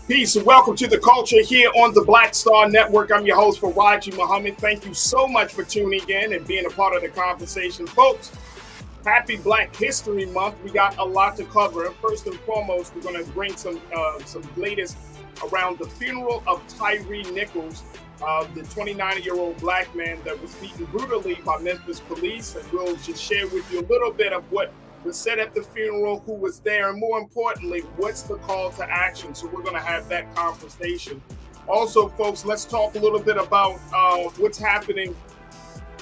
Peace and welcome to the culture here on the Black Star Network. I'm your host, Farajii Muhammad. Thank you so much for tuning in and being a part of the conversation. Folks, happy Black History Month. We got a lot to cover. First and foremost, we're going to bring some latest around the funeral of Tyree Nichols, the 29-year-old black man that was beaten brutally by Memphis police. And we'll just share with you a little bit of what was said at the funeral, who was there, and more importantly, what's the call to action? So we're going to have that conversation. Also, folks, let's talk a little bit about what's happening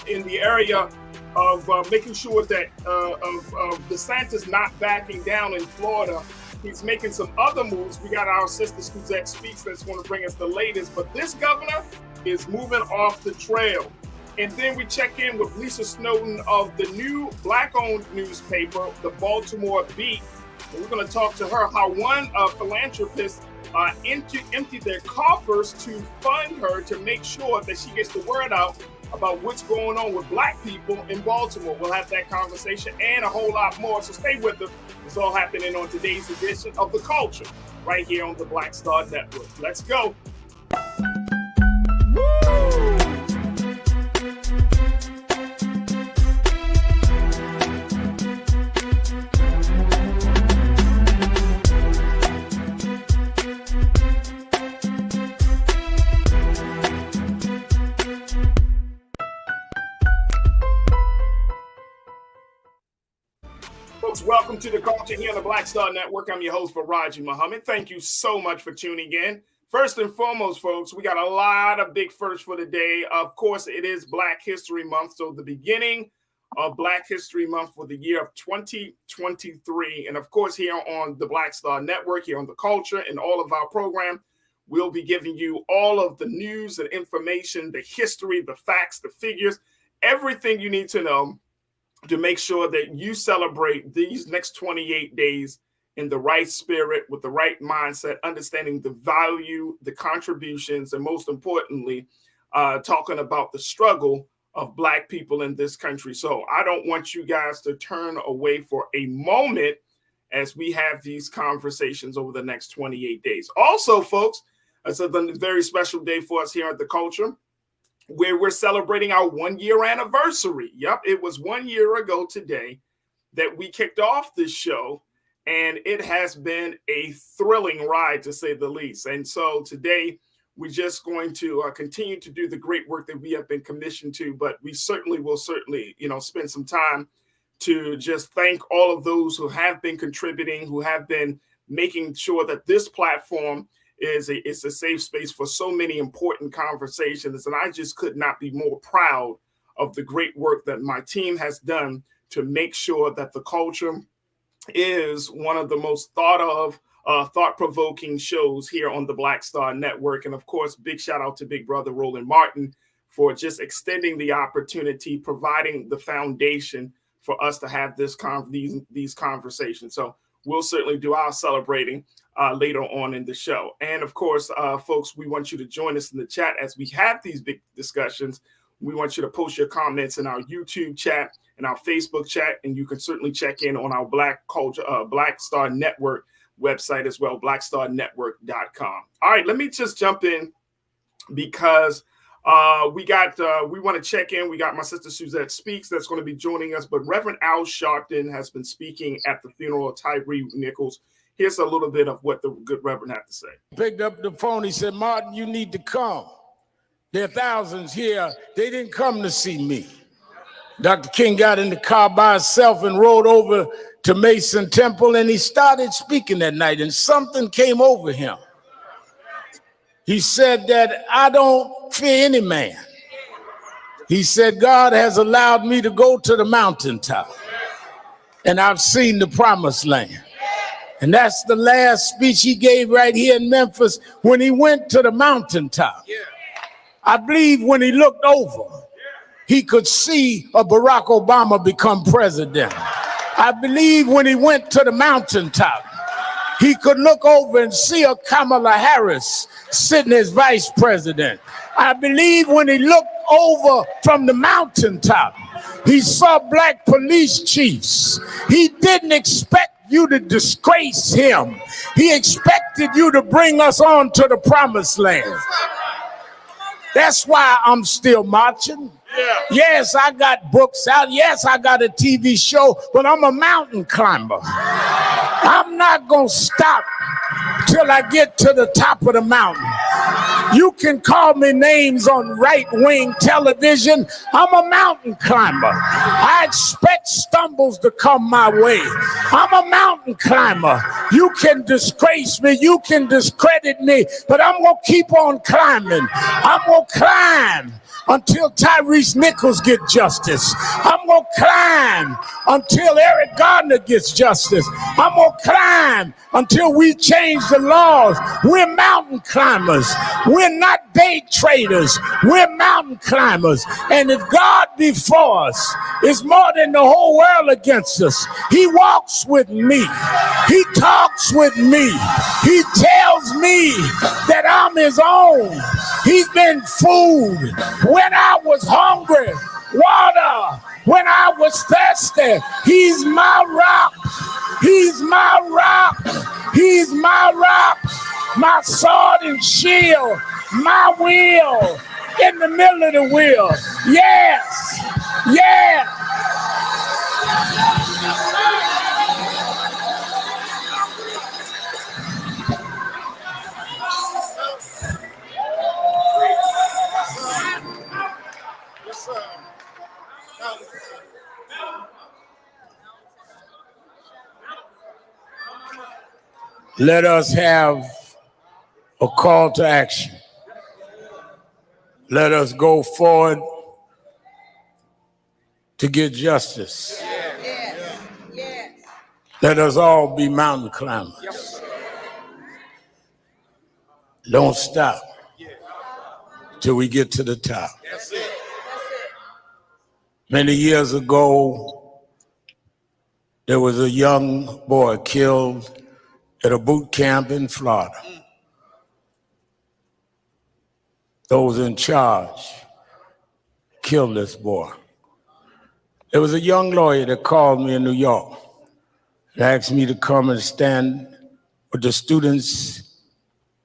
in the area of making sure that of DeSantis not backing down in Florida. He's making some other moves. We got our sister Suzette Speaks that's going to bring us the latest, but this governor is moving off the trail. And then we check in with Lisa Snowden of the new Black-owned newspaper, the Baltimore Beat. And we're going to talk to her how one philanthropist emptied their coffers to fund her to make sure that she gets the word out about what's going on with Black people in Baltimore. We'll have that conversation and a whole lot more. So stay with us. It's all happening on today's edition of The Culture right here on the Black Star Network. Let's go. Welcome to the culture here on the Black Star Network. I'm your host, Farajii Muhammad. Thank you so much for tuning in. First and foremost, folks, we got a lot of big firsts for the day. Of course, it is Black History Month, so the beginning of Black History Month for the year of 2023. And of course, here on the Black Star Network, here on the culture and all of our program, we'll be giving you all of the news and information, the history, the facts, the figures, everything you need to know to make sure that you celebrate these next 28 days in the right spirit, with the right mindset, understanding the value, the contributions, and most importantly, talking about the struggle of Black people in this country. So I don't want you guys to turn away for a moment as we have these conversations over the next 28 days. Also, folks, it's a very special day for us here at The Culture, where we're celebrating our 1-year anniversary. Yep, it was 1 year ago today that we kicked off this show, and it has been a thrilling ride, to say the least. And so today, we're just going to continue to do the great work that we have been commissioned to, but we will certainly, spend some time to just thank all of those who have been contributing, who have been making sure that this platform is a safe space for so many important conversations. And I just could not be more proud of the great work that my team has done to make sure that the culture is one of the most thought-provoking shows here on the Black Star Network. And of course, big shout out to Big Brother Roland Martin for just extending the opportunity, providing the foundation for us to have these conversations. So we'll certainly do our celebrating later on in the show. And of course, folks, we want you to join us in the chat as we have these big discussions. We want you to post your comments in our YouTube chat and our Facebook chat, and you can certainly check in on our Black Star Network website as well, blackstarnetwork.com. All right, let me just jump in because we want to check in. We got my sister Suzette Speaks that's going to be joining us, but Reverend Al Sharpton has been speaking at the funeral of Tyree Nichols. Here's a little bit of what the good Reverend had to say. Picked up the phone. He said, Martin, you need to come. There are thousands here. They didn't come to see me. Dr. King got in the car by himself and rode over to Mason Temple, and he started speaking that night, and something came over him. He said that I don't fear any man. He said, God has allowed me to go to the mountaintop, and I've seen the promised land. And that's the last speech he gave right here in Memphis when he went to the mountaintop. I believe when he looked over, he could see a Barack Obama become president. I believe when he went to the mountaintop, he could look over and see a Kamala Harris sitting as vice president. I believe when he looked over from the mountaintop, he saw black police chiefs. He didn't expect you to disgrace him. He expected you to bring us on to the promised land. That's why I'm still marching. Yeah. Yes, I got books out. Yes, I got a TV show, but I'm a mountain climber. I'm not going to stop till I get to the top of the mountain. You can call me names on right-wing television. I'm a mountain climber. I expect stumbles to come my way. I'm a mountain climber. You can disgrace me. You can discredit me, but I'm going to keep on climbing. I'm going to climb until Tyree Nichols gets justice. I'm going to climb until Eric Gardner gets justice. I'm going to climb until we change the laws. We're mountain climbers. We're not day traders. We're mountain climbers. And if God be for us, it's more than the whole world against us. He walks with me. He talks with me. He tells me that I'm his own. He's been food when I was hungry, water when I was thirsty. He's my rock. He's my rock. He's my rock. My sword and shield. My wheel in the middle of the wheel. Yes. Yes. Let us have a call to action. Let us go forward to get justice. Let us all be mountain climbers. Don't stop till we get to the top. Many years ago, there was a young boy killed at a boot camp in Florida. Those in charge killed this boy. There was a young lawyer that called me in New York and asked me to come and stand with the students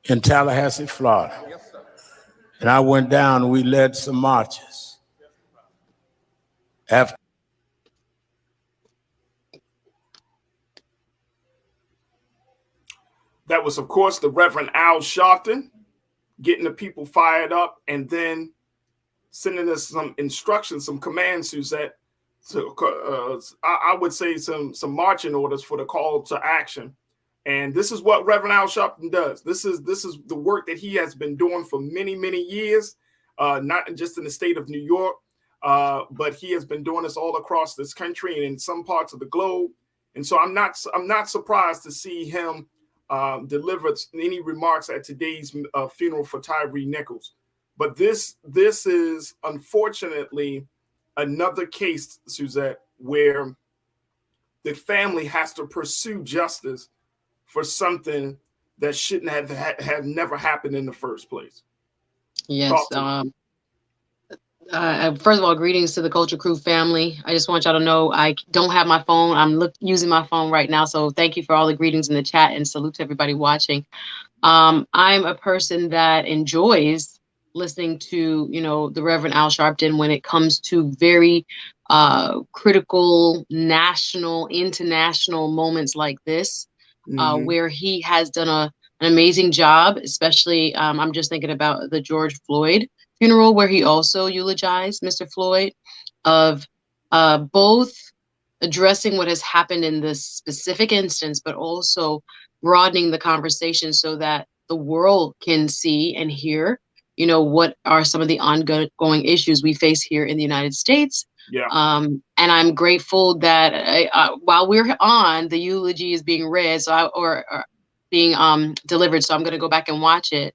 in Tallahassee, Florida. And I went down and we led some marches. After that was, of course, the Reverend Al Sharpton getting the people fired up and then sending us some instructions, some commands, Suzette, to, I would say some marching orders for the call to action. And this is what Reverend Al Sharpton does. This is the work that he has been doing for many, many years, not just in the state of New York, but he has been doing this all across this country and in some parts of the globe. And so I'm not surprised to see him deliver any remarks at today's funeral for Tyree Nichols. But this is unfortunately another case, Suzette, where the family has to pursue justice for something that shouldn't have never happened in the first place. Yes. First of all, greetings to the Culture Crew family. I just want y'all to know I don't have my phone. I'm using my phone right now. So thank you for all the greetings in the chat and salute to everybody watching. I'm a person that enjoys listening to, the Reverend Al Sharpton when it comes to very critical, national, international moments like this, where he has done an amazing job, especially I'm just thinking about the George Floyd funeral, where he also eulogized Mr. Floyd, of both addressing what has happened in this specific instance, but also broadening the conversation so that the world can see and hear, what are some of the ongoing issues we face here in the United States. Yeah. And I'm grateful that while we're on, the eulogy is being read, or being delivered. So I'm going to go back and watch it.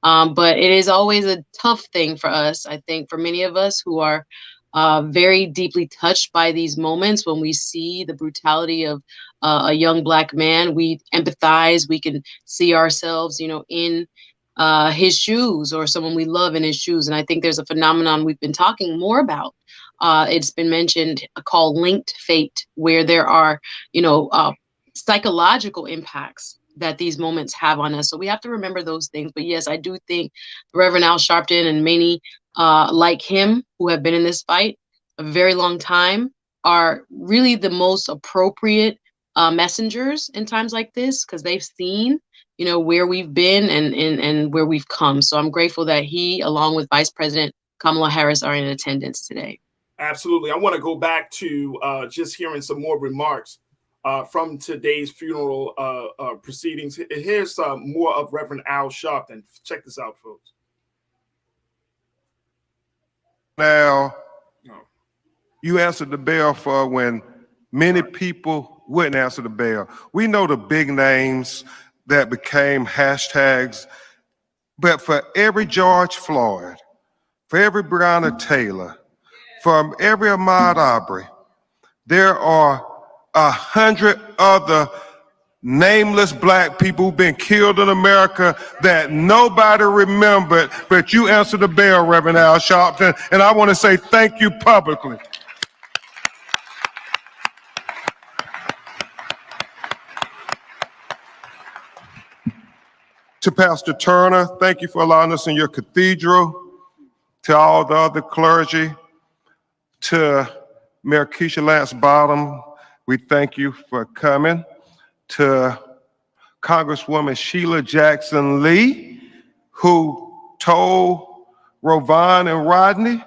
But it is always a tough thing for us, I think, for many of us who are very deeply touched by these moments. When we see the brutality of a young Black man, we empathize, we can see ourselves, in his shoes, or someone we love in his shoes. And I think there's a phenomenon we've been talking more about. It's been mentioned, called linked fate, where there are, psychological impacts that these moments have on us. So we have to remember those things. But yes, I do think Reverend Al Sharpton and many like him who have been in this fight a very long time are really the most appropriate messengers in times like this, because they've seen, you know, where we've been and where we've come. So I'm grateful that he, along with Vice President Kamala Harris, are in attendance today. Absolutely. I want to go back to just hearing some more remarks from today's funeral proceedings. Here's more of Reverend Al Sharpton. Check this out, folks. Now, you answered the bell for when many people wouldn't answer the bell. We know the big names that became hashtags, but for every George Floyd, for every Breonna Taylor, for every Ahmaud Arbery, there are 100 other nameless Black people who've been killed in America that nobody remembered, but you answered the bell, Reverend Al Sharpton, and I want to say thank you publicly. To Pastor Turner, thank you for allowing us in your cathedral. To all the other clergy, to Mayor Keisha Lance Bottom, we thank you for coming. To Congresswoman Sheila Jackson Lee, who told Rovon and Rodney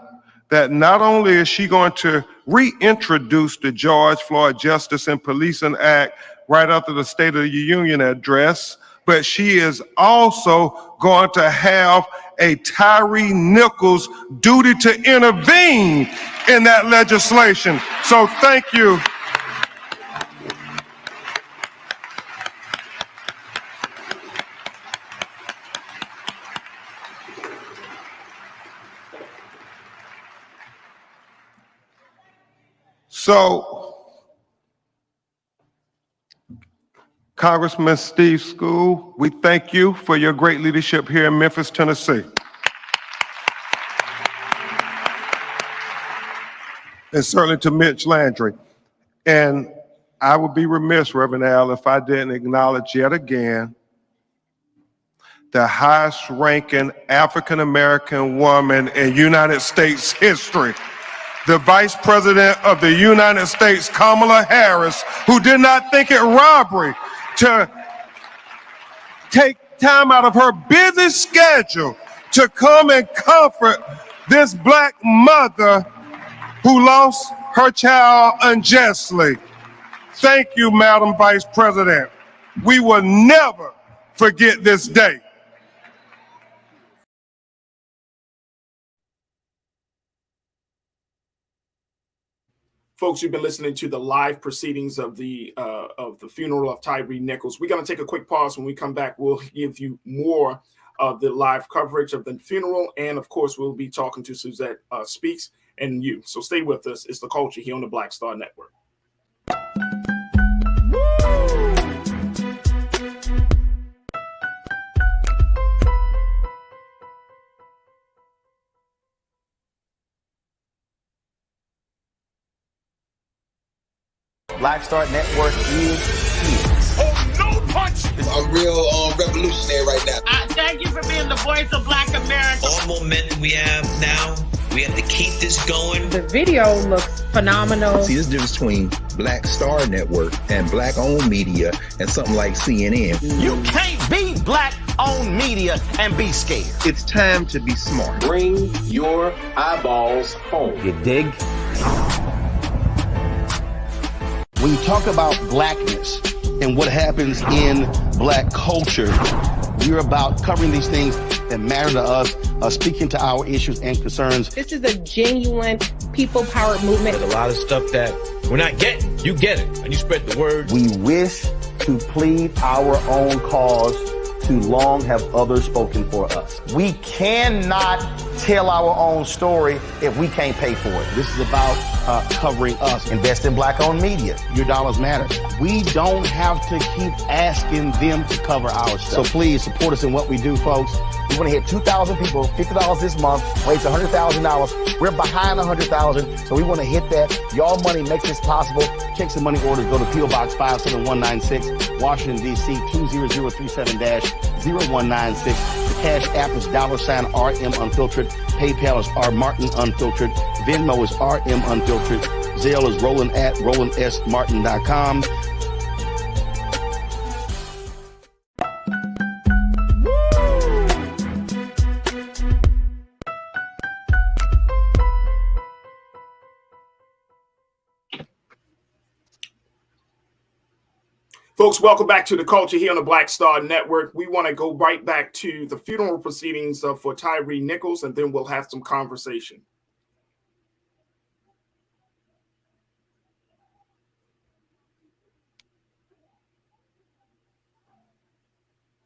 that not only is she going to reintroduce the George Floyd Justice and Policing Act right after the State of the Union address, but she is also going to have a Tyree Nichols duty to intervene in that legislation. So thank you. So, Congressman Steve School, we thank you for your great leadership here in Memphis, Tennessee. And certainly to Mitch Landry. And I would be remiss, Reverend Al, if I didn't acknowledge yet again the highest ranking African-American woman in United States history, the Vice President of the United States, Kamala Harris, who did not think it robbery to take time out of her busy schedule to come and comfort this Black mother who lost her child unjustly. Thank you, Madam Vice President. We will never forget this day. Folks, you've been listening to the live proceedings of the funeral of Tyree Nichols. We're going to take a quick pause. When we come back, we'll give you more of the live coverage of the funeral. And of course, we'll be talking to Suzette Speaks and you. So stay with us. It's The Culture here on the Black Star Network. Black Star Network is here. Oh, no punch! I'm real revolutionary right now. Thank you for being the voice of Black America. All momentum we have now, we have to keep this going. The video looks phenomenal. See, there's a difference between Black Star Network and Black-owned media and something like CNN. You can't be Black-owned media and be scared. It's time to be smart. Bring your eyeballs home. You dig? When you talk about blackness and what happens in Black culture, we're about covering these things that matter to us, speaking to our issues and concerns. This is a genuine people-powered movement. There's a lot of stuff that we're not getting. You get it, and you spread the word. We wish to plead our own cause. Too long have others spoken for us. We cannot tell our own story if we can't pay for it. This is about covering us. Invest in black-owned media. Your dollars matter. We don't have to keep asking them to cover our stuff. So please support us in what we do, folks. We want to hit 2,000 people, $50 this month, raise $100,000. We're behind 100,000, so we want to hit that. Y'all money makes this possible. Check some money orders. Go to P.O. Box 57196, Washington, D.C. 20037-0196. The Cash App is $RM Unfiltered. PayPal is R Martin Unfiltered. Venmo is RM Unfiltered. Zelle is Roland at RolandSMartin.com. Folks, welcome back to The Culture here on the Black Star Network. We want to go right back to the funeral proceedings for Tyree Nichols, and then we'll have some conversation.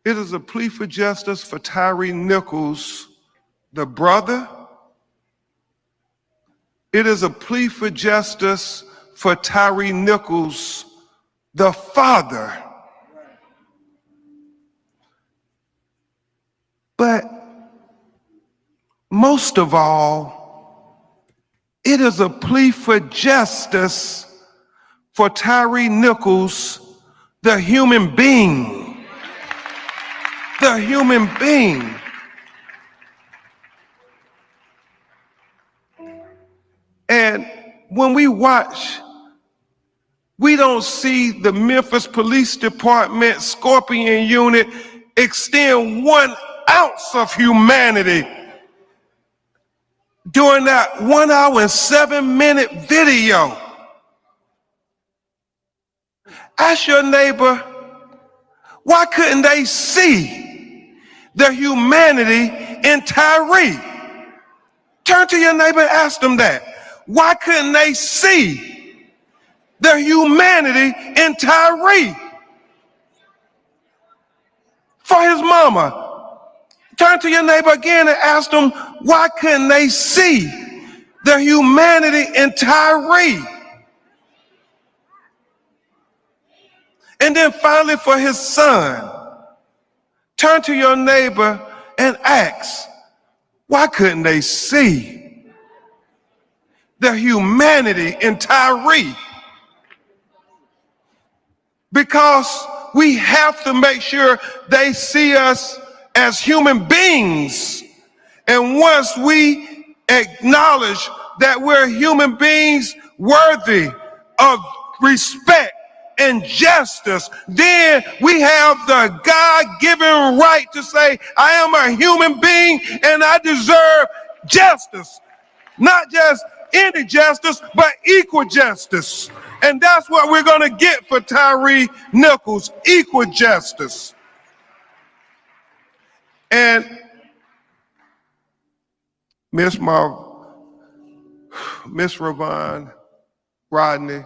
It is a plea for justice for Tyree Nichols, the brother. It is a plea for justice for Tyree Nichols, the father. But most of all, it is a plea for justice for Tyree Nichols, the human being. The human being. And when we watch, we don't see the Memphis Police Department Scorpion Unit extend 1 ounce of humanity during that 1 hour and 7-minute video. Ask your neighbor, why couldn't they see the humanity in Tyree? Turn to your neighbor and ask them that. Why couldn't they see the humanity in Tyree? For his mama. Turn to your neighbor again and ask them, why couldn't they see the humanity in Tyree? And then finally for his son, turn to your neighbor and ask, why couldn't they see the humanity in Tyree? Because we have to make sure they see us as human beings. And once we acknowledge that we're human beings worthy of respect and justice, then we have the God-given right to say, I am a human being and I deserve justice. Not just any justice, but equal justice. And that's what we're going to get for Tyree Nichols, equal justice. And Miss Ravon, Rodney,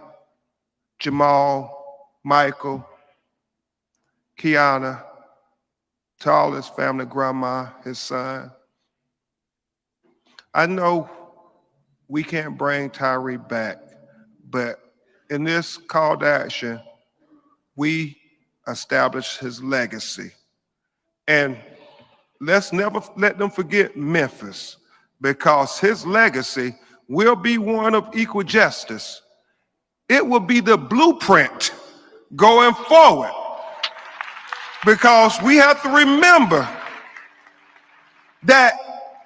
Jamal, Michael, Kiana, to all his family, grandma, his son. I know we can't bring Tyree back, but in this call to action, we establish his legacy. And let's never let them forget Memphis, because his legacy will be one of equal justice. It will be the blueprint going forward, because we have to remember that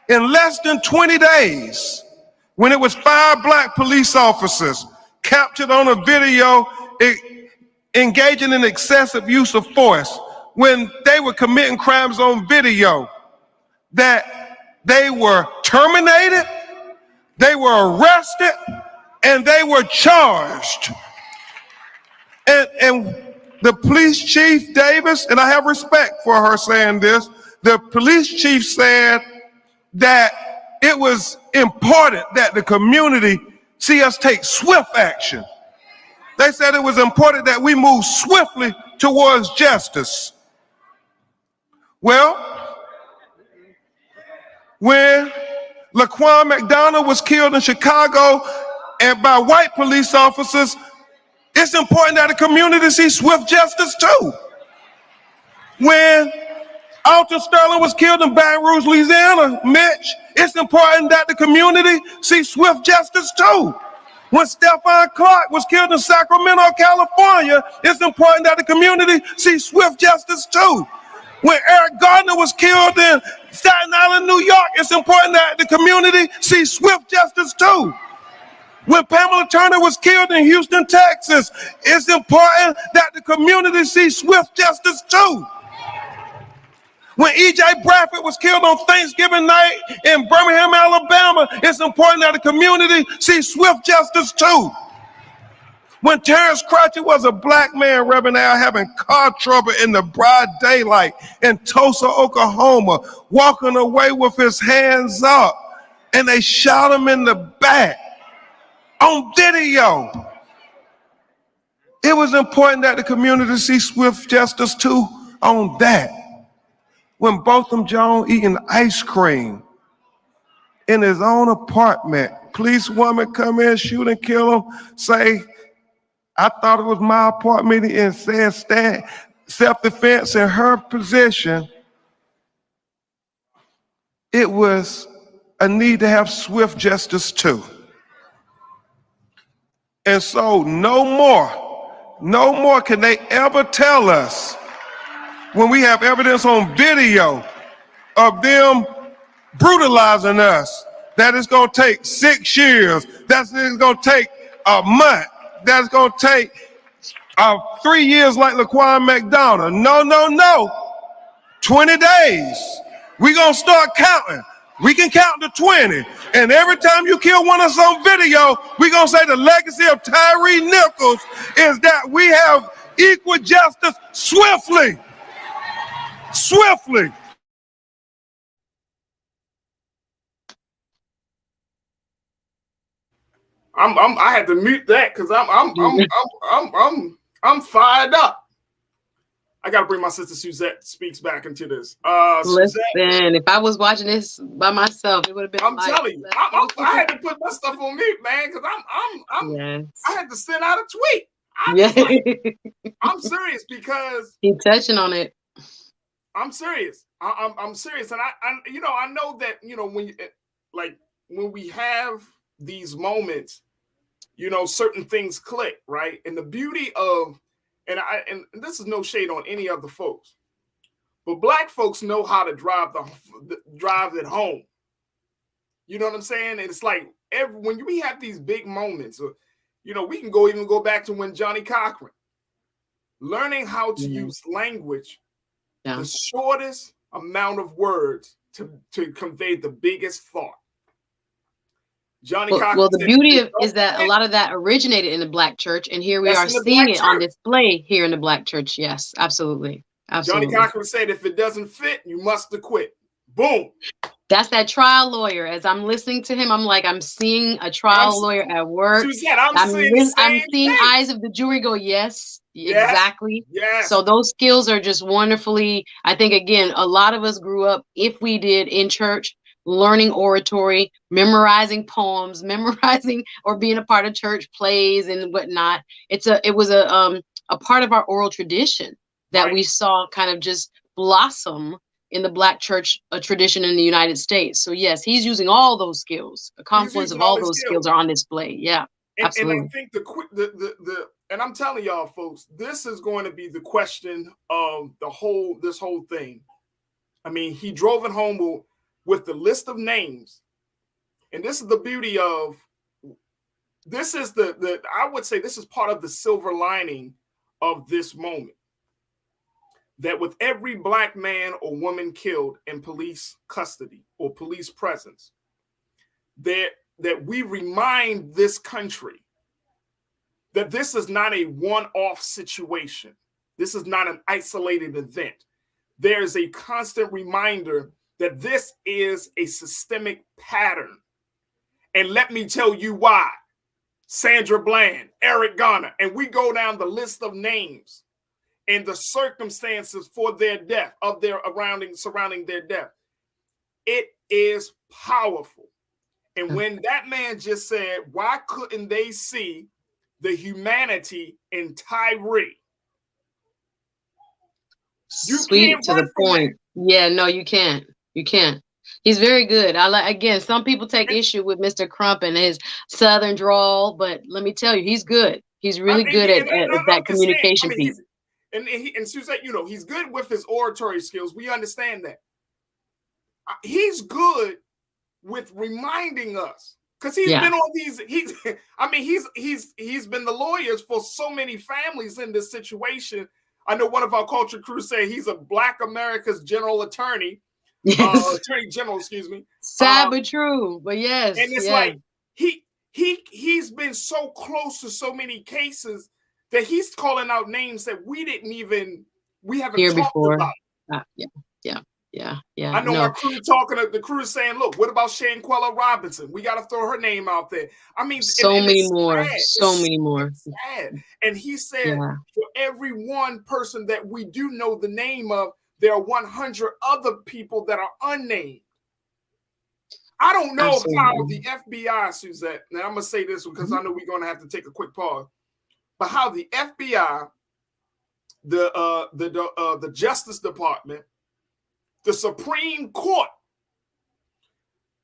in less than 20 days, when it was 5 black police officers captured on a video engaging in excessive use of force, when they were committing crimes on video, that they were terminated, they were arrested, and they were charged. And the police chief, Davis, and I have respect for her saying this, the police chief said that it was important that the community see us take swift action. They said it was important that we move swiftly towards justice. Well, when Laquan McDonald was killed in Chicago and by white police officers, it's important that the community see swift justice too. When Alton Sterling was killed in Baton Rouge, Louisiana, Mitch, it's important that the community see swift justice too. When Stephon Clark was killed in Sacramento, California, it's important that the community see swift justice too. When Eric Gardner was killed in Staten Island, New York, it's important that the community see swift justice too. When Pamela Turner was killed in Houston, Texas, it's important that the community see swift justice too. When E.J. Bradford was killed on Thanksgiving night in Birmingham, Alabama, it's important that the community see swift justice too. When Terrence Cratchit was a black man, Reverend Al, having car trouble in the broad daylight in Tulsa, Oklahoma, walking away with his hands up, and they shot him in the back on video. It was important that the community see swift justice too on that. When Botham Jones eating ice cream in his own apartment, policewoman come in, shoot and kill him, say, I thought it was my apartment, and said stand self-defense in her position. It was a need to have swift justice too. And so no more can they ever tell us when we have evidence on video of them brutalizing us, that it's gonna take 6 years, that it's gonna take a month, that it's gonna take 3 years like Laquan McDonald. No. 20 days. We gonna start counting. We can count to 20. And every time you kill one of us on video, we gonna say the legacy of Tyree Nichols is that we have equal justice swiftly. Swiftly. I had to mute that because I'm fired up. I gotta bring my sister Suzette Speaks back into this. Listen, if I was watching this by myself, it would have been. I'm telling you, I had to put my stuff on mute, man, because I had to send out a tweet. I'm serious because he's touching on it. I'm serious. I'm serious, and I know that when we have these moments, certain things click, right? And the beauty of and this is no shade on any other folks, but black folks know how to drive it home. You know what I'm saying? And it's like when we have these big moments, we can even go back to when Johnny Cochran learning how to use language. Yeah. The shortest amount of words to convey the biggest thought. Johnny Cochran. Well, the beauty is that a lot of that originated in the black church, and here we are seeing it on display here in the black church. Yes, absolutely. Johnny Cochran said, "If it doesn't fit, you must acquit." Boom. That's that trial lawyer. As I'm listening to him, I'm like, I'm seeing a trial lawyer at work. Suzette, I'm seeing eyes of the jury go, yes, exactly. Yes. So those skills are just wonderfully, I think, again, a lot of us grew up, if we did, in church, learning oratory, memorizing poems, memorizing or being a part of church plays and whatnot. It was a part of our oral tradition that we saw kind of just blossom in the black church tradition in the United States. So yes, he's using all those skills. A confluence of all those skills are on display. Yeah, absolutely. And I think and I'm telling y'all, folks, this is going to be the question of this whole thing. I mean, he drove it home with the list of names, and this is the beauty of this is I would say this is part of the silver lining of this moment. That with every black man or woman killed in police custody or police presence, that we remind this country that this is not a one-off situation. This is not an isolated event. There is a constant reminder that this is a systemic pattern. And let me tell you why. Sandra Bland, Eric Garner, and we go down the list of names and the circumstances for their death, surrounding their death. It is powerful. And when that man just said, why couldn't they see the humanity in Tyree? Sweet to the point. Yeah, no, you can't. You can't. He's very good. Again, some people take issue with Mr. Crump and his Southern drawl, but let me tell you, he's good. He's really good at that communication piece. And Suzette, you know, he's good with his oratory skills. We understand that. He's good with reminding us, because he's been on these. He's been the lawyers for so many families in this situation. I know one of our culture crew say he's a Black America's general attorney, attorney general, excuse me. Sad but true, but yes. And it's like he's been so close to so many cases that he's calling out names that we haven't here talked before. about. Yeah. I know my crew the crew is saying, look, what about Shanquella Robinson? We got to throw her name out there. I mean, so many more. Sad. And he said, for every one person that we do know the name of, there are 100 other people that are unnamed. I don't know how the FBI, Suzette, and I'm going to say this because I know we're going to have to take a quick pause, but how the FBI, the Justice Department, the Supreme Court,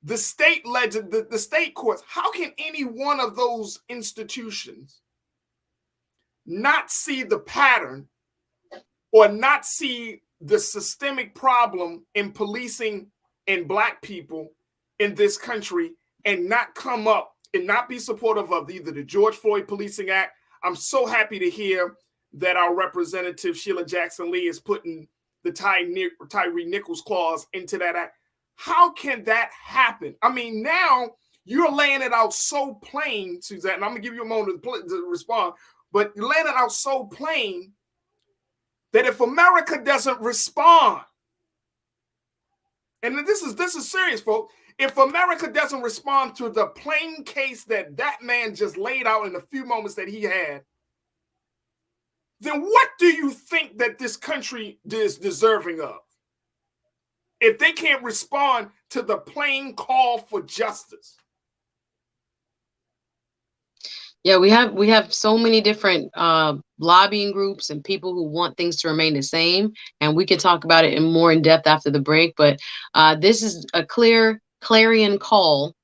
the state the state courts, how can any one of those institutions not see the pattern or not see the systemic problem in policing in Black people in this country and not come up and not be supportive of either the George Floyd Policing Act? I'm so happy to hear that our representative Sheila Jackson Lee is putting the Tyree Nichols clause into that act. How can that happen? I mean, now you're laying it out so plain, Suzette, and I'm going to give you a moment to respond, but you're laying it out so plain that if America doesn't respond, and this is serious, folks, if America doesn't respond to the plain case that man just laid out in the few moments that he had, then what do you think that this country is deserving of? If they can't respond to the plain call for justice. Yeah, we have so many different lobbying groups and people who want things to remain the same, and we can talk about it more in depth after the break. But this is a clear clarion call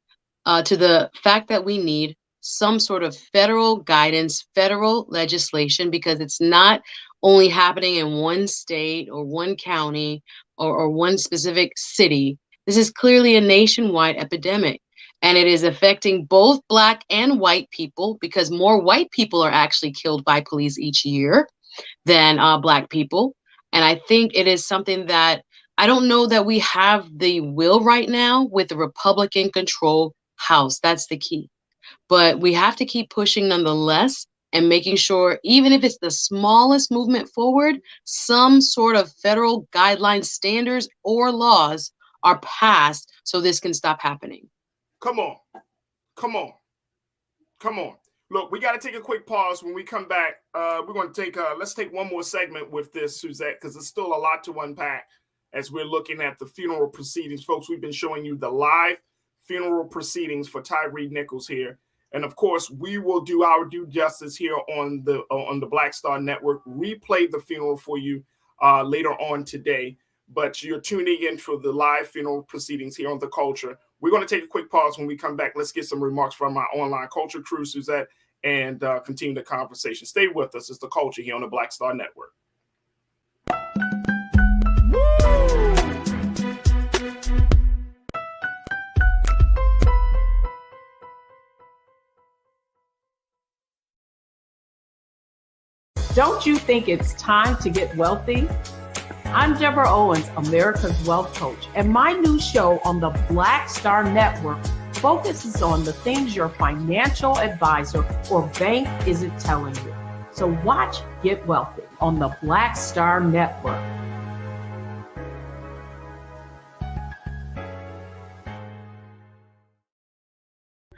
to the fact that we need some sort of federal guidance, federal legislation, because it's not only happening in one state or one county or one specific city. This is clearly a nationwide epidemic, and it is affecting both Black and white people, because more white people are actually killed by police each year than Black people. And I think it is something that I don't know that we have the will right now with the Republican-controlled House. That's the key. But we have to keep pushing nonetheless and making sure, even if it's the smallest movement forward, some sort of federal guidelines, standards, or laws are passed so this can stop happening. Come on. Look, we got to take a quick pause. When we come back, we're going to let's take one more segment with this, Suzette, because there's still a lot to unpack as we're looking at the funeral proceedings. Folks, we've been showing you the live funeral proceedings for Tyree Nichols here. And of course, we will do our due justice here on the Black Star Network, replay the funeral for you later on today. But you're tuning in for the live funeral proceedings here on The Culture. We're going to take a quick pause. When we come back, let's get some remarks from our online culture crew, Suzette, and continue the conversation. Stay with us. It's The Culture here on the Black Star Network. Don't you think it's time to get wealthy? I'm Deborah Owens, America's Wealth Coach, and my new show on the Black Star Network focuses on the things your financial advisor or bank isn't telling you. So watch Get Wealthy on the Black Star Network.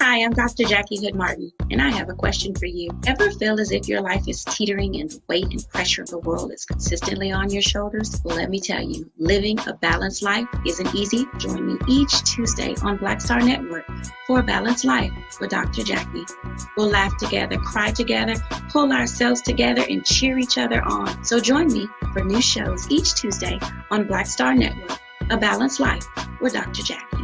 Hi, Hi, I'm Dr. Jackie Hood Martin, and I have a question for you. Ever feel as if your life is teetering and the weight and pressure of the world is consistently on your shoulders? Well, let me tell you, living a balanced life isn't easy. Join me each Tuesday on Black Star Network for A Balanced Life with Dr. Jackie. We'll laugh together, cry together, pull ourselves together, and cheer each other on. So join me for new shows each Tuesday on Black Star Network, A Balanced Life with Dr. Jackie.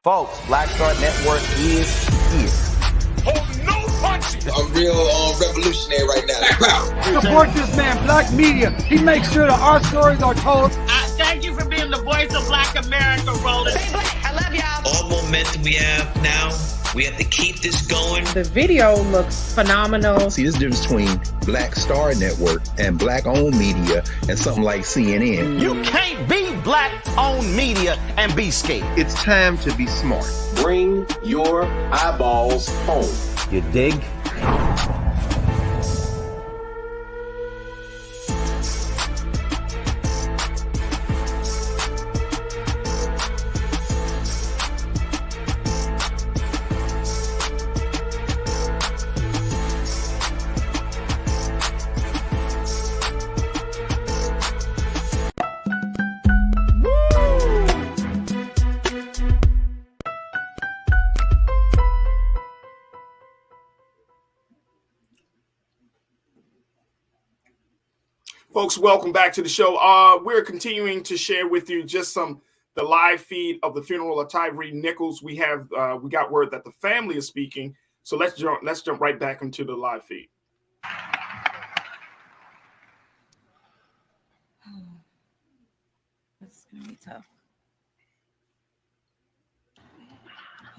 Folks, Black Star Network is here. Oh, no punches! I'm real revolutionary right now. Support this man, Black Media. He makes sure that our stories are told. Thank you for being the voice of Black America, Roland. Stay black. I love y'all. All momentum we have now, we have to keep this going. The video looks phenomenal. See, this difference between Black Star Network and black-owned media and something like CNN. You can't be black-owned media and be scared. It's time to be smart. Bring your eyeballs home. You dig? Folks, welcome back to the show. We're continuing to share with you just the live feed of the funeral of Tyree Nichols. We got word that the family is speaking, so let's jump right back into the live feed. This is gonna be tough.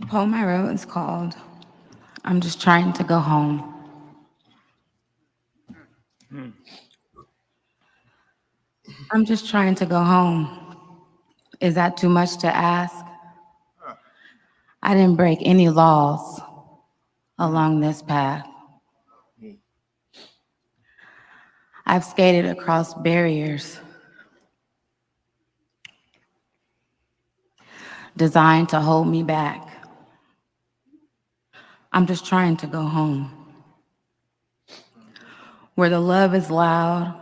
The poem I wrote is called "I'm Just Trying to Go Home." I'm just trying to go home. Is that too much to ask? I didn't break any laws along this path. I've skated across barriers designed to hold me back. I'm just trying to go home, where the love is loud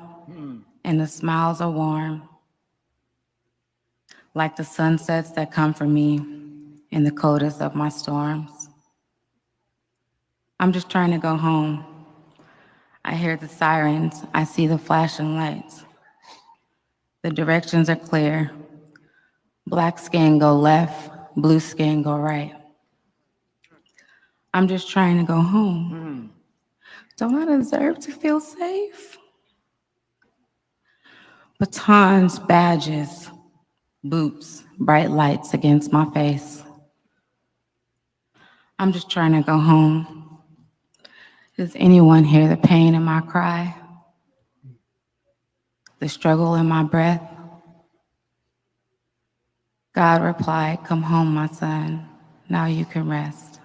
and the smiles are warm, like the sunsets that come for me in the coldest of my storms. I'm just trying to go home. I hear the sirens, I see the flashing lights. The directions are clear. Black skin go left, blue skin go right. I'm just trying to go home. Don't I deserve to feel safe? Batons, badges, boots, bright lights against my face. I'm just trying to go home. Does anyone hear the pain in my cry? The struggle in my breath? God replied, "Come home, my son. Now you can rest."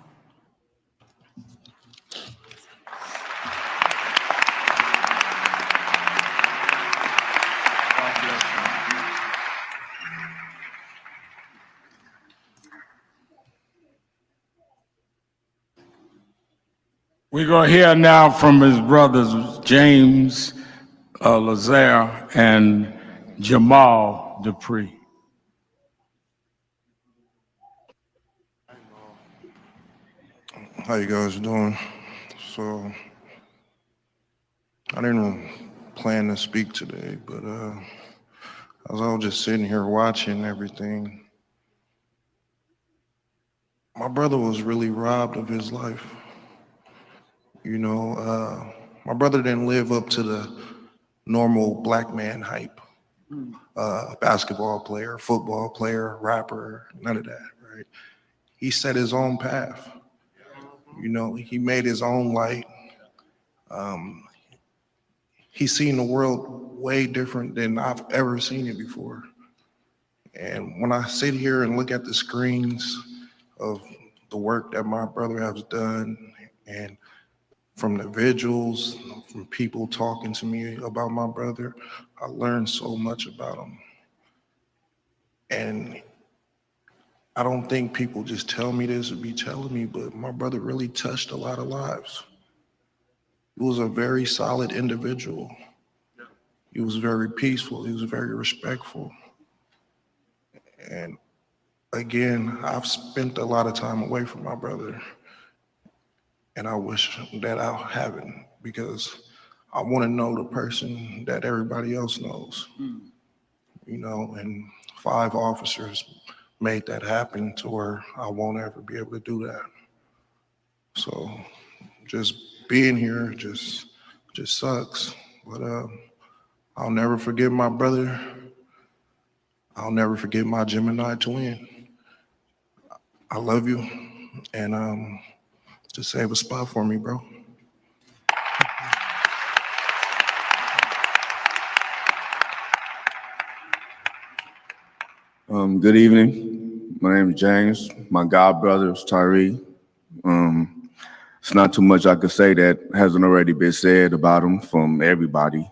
We're going to hear now from his brothers, James Lazare and Jamal Dupree. How you guys doing? So, I didn't plan to speak today, but as I was just sitting here watching everything, my brother was really robbed of his life. You know, my brother didn't live up to the normal black man hype. Basketball player, football player, rapper, none of that, right? He set his own path. You know, he made his own light. He's seen the world way different than I've ever seen it before. And when I sit here and look at the screens of the work that my brother has done, and from the vigils, from people talking to me about my brother, I learned so much about him. And I don't think people just tell me this or be telling me, but my brother really touched a lot of lives. He was a very solid individual. He was very peaceful. He was very respectful. And again, I've spent a lot of time away from my brother, and I wish that I haven't, because I want to know the person that everybody else knows. You know, and 5 officers made that happen to where I won't ever be able to do that. So just being here just sucks. But I'll never forget my brother. I'll never forget my Gemini twin. I love you, and just save a spot for me, bro. Good evening. My name is James. My god brother is Tyree. It's not too much I could say that hasn't already been said about him from everybody.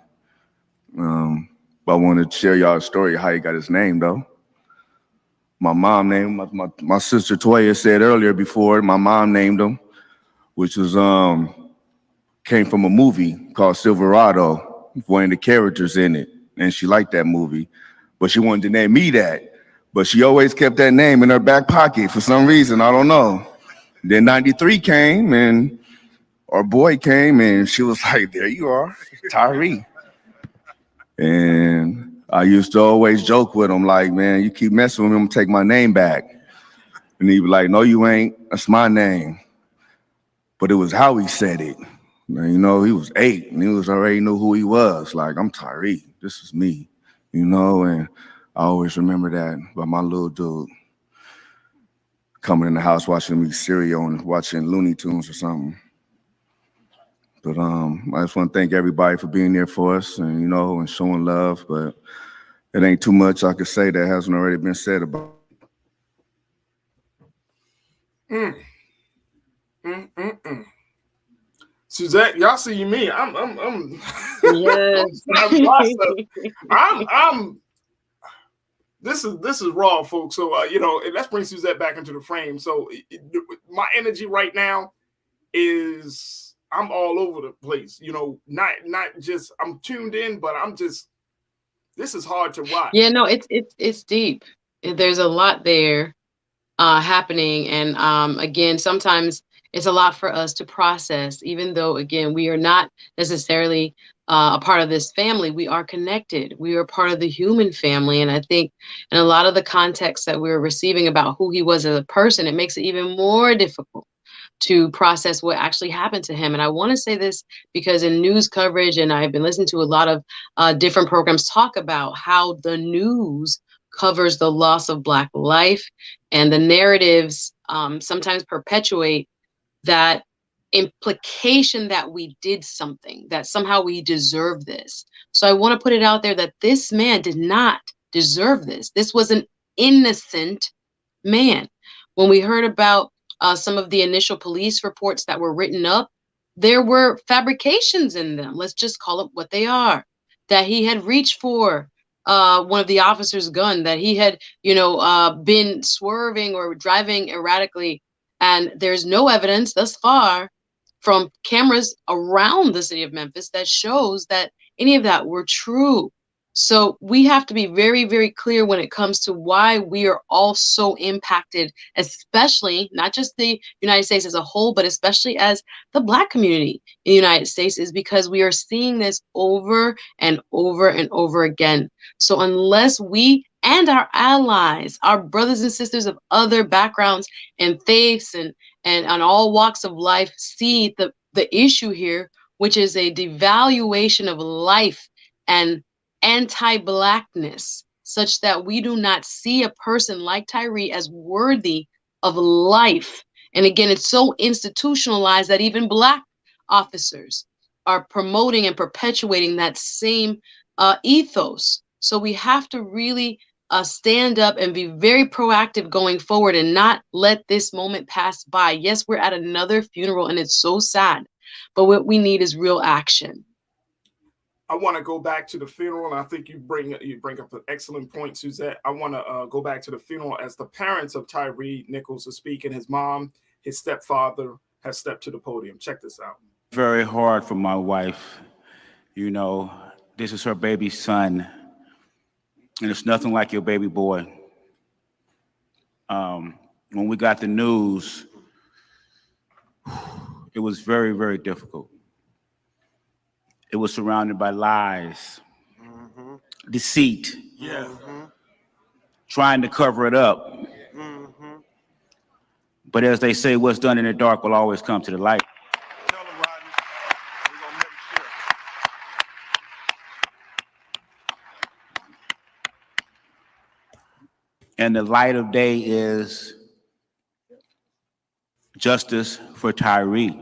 But I wanted to share y'all a story of how he got his name, though. My mom named him. My sister Toya said earlier before, my mom named him, which was came from a movie called Silverado, one of the characters in it, and she liked that movie, but she wanted to name me that. But she always kept that name in her back pocket for some reason, I don't know. Then 93 came, and our boy came, and she was like, there you are, Tyree. And I used to always joke with him, like, man, you keep messing with me, I'm gonna take my name back. And he'd be like, no, you ain't, that's my name. But it was how he said it. You know, he was 8, and he was already knew who he was. Like, I'm Tyree, this is me, you know, and I always remember that about my little dude coming in the house watching me cereal and watching Looney Tunes or something. But I just want to thank everybody for being there for us and, you know, and showing love. But it ain't too much I could say that hasn't already been said about. Suzette, y'all see me? Yes. I'm This is raw, folks. So you know, let's bring Suzette back into the frame. So my energy right now is I'm all over the place. You know, not just I'm tuned in, but I'm just. This is hard to watch. Yeah, no, it's deep. There's a lot there happening, and again, sometimes it's a lot for us to process. Even though, again, we are not necessarily a part of this family, we are connected. We are part of the human family. And I think in a lot of the context that we're receiving about who he was as a person, it makes it even more difficult to process what actually happened to him. And I want to say this because in news coverage, and I've been listening to a lot of different programs talk about how the news covers the loss of Black life, and the narratives sometimes perpetuate that implication that we did something, that somehow we deserve this. So I want to put it out there that this man did not deserve this. This was an innocent man. When we heard about some of the initial police reports that were written up, there were fabrications in them. Let's just call it what they are. That he had reached for one of the officers' gun, that he had, been swerving or driving erratically. And there's no evidence thus far from cameras around the city of Memphis that shows that any of that were true. So we have to be very, very clear when it comes to why we are all so impacted, especially not just the United States as a whole, but especially as the Black community in the United States, is because we are seeing this over and over and over again. So unless we and our allies, our brothers and sisters of other backgrounds and faiths and on all walks of life see the issue here, which is a devaluation of life and anti-Blackness, such that we do not see a person like Tyree as worthy of life. And again, it's so institutionalized that even Black officers are promoting and perpetuating that same ethos. So we have to really stand up and be very proactive going forward and not let this moment pass by. Yes, we're at another funeral and it's so sad, but what we need is real action. I want to go back to the funeral, and I think you bring up an excellent point, Suzette. I want to go back to the funeral as the parents of Tyree Nichols are speaking. His mom, his stepfather has stepped to the podium. Check this out. Very hard for my wife. You know, this is her baby son, and it's nothing like your baby boy. When we got the news, it was very, very difficult. It was surrounded by lies, deceit, trying to cover it up. But as they say, what's done in the dark will always come to the light. And the light of day is justice for Tyree.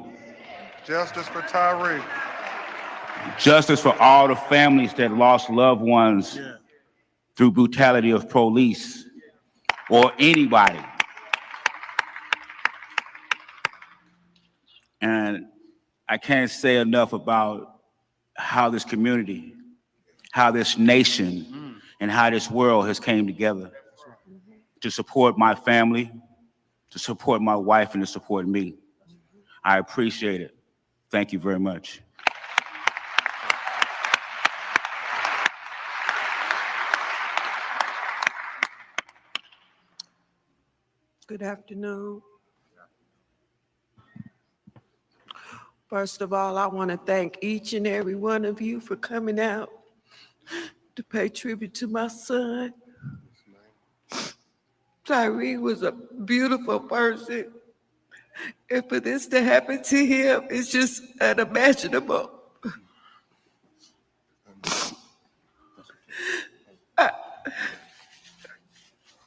Justice for Tyree. Justice for all the families that lost loved ones through brutality of police or anybody. And I can't say enough about how this community, how this nation, and how this world has came together to support my family, to support my wife, and to support me. I appreciate it. Thank you very much. Good afternoon. First of all, I want to thank each and every one of you for coming out to pay tribute to my son. Tyree was a beautiful person, and for this to happen to him is just unimaginable.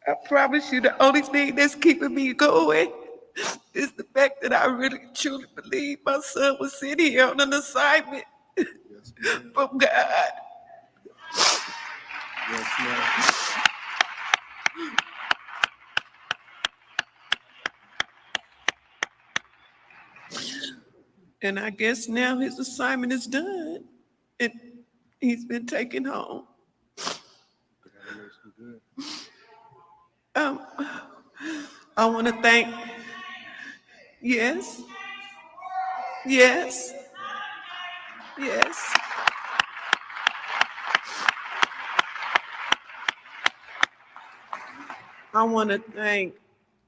I promise you the only thing that's keeping me going is the fact that I really truly believe my son was sitting here on an assignment from God. Yes, ma'am. And I guess now his assignment is done and he's been taken home. I want to thank, yes. I want to thank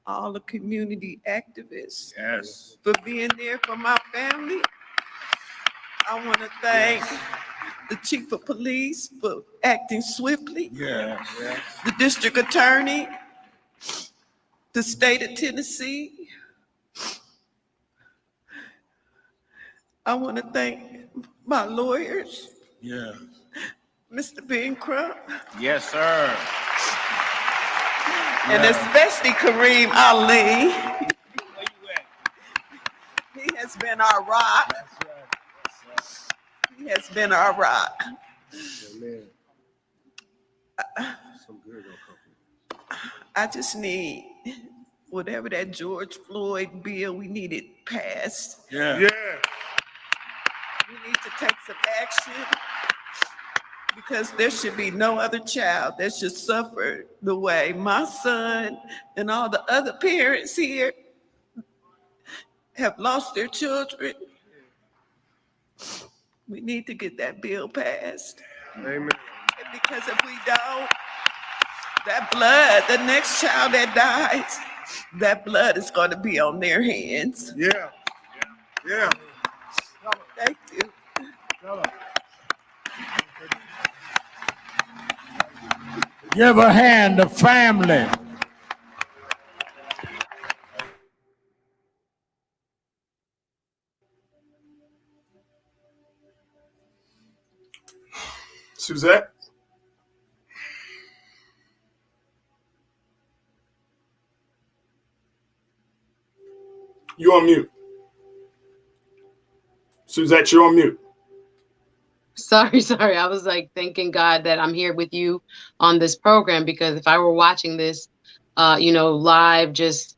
all the community activists for being there for my family. I want to thank the chief of police for acting swiftly. The district attorney, the state of Tennessee. I want to thank my lawyers. Mr. Ben Crump. Yes, sir. And especially Kareem Ali. He has been our rock. He has been our rock. I just need whatever that George Floyd bill we needed passed. We need to take some action because there should be no other child that should suffer the way my son and all the other parents here have lost their children. We need to get that bill passed. Amen. Because if we don't, that blood, the next child that dies, that blood is going to be on their hands. Yeah. Thank you. Give a hand to family. Suzette? You're on mute. Suzette, you're on mute. Sorry. I was like thanking God that I'm here with you on this program, because if I were watching this, live, just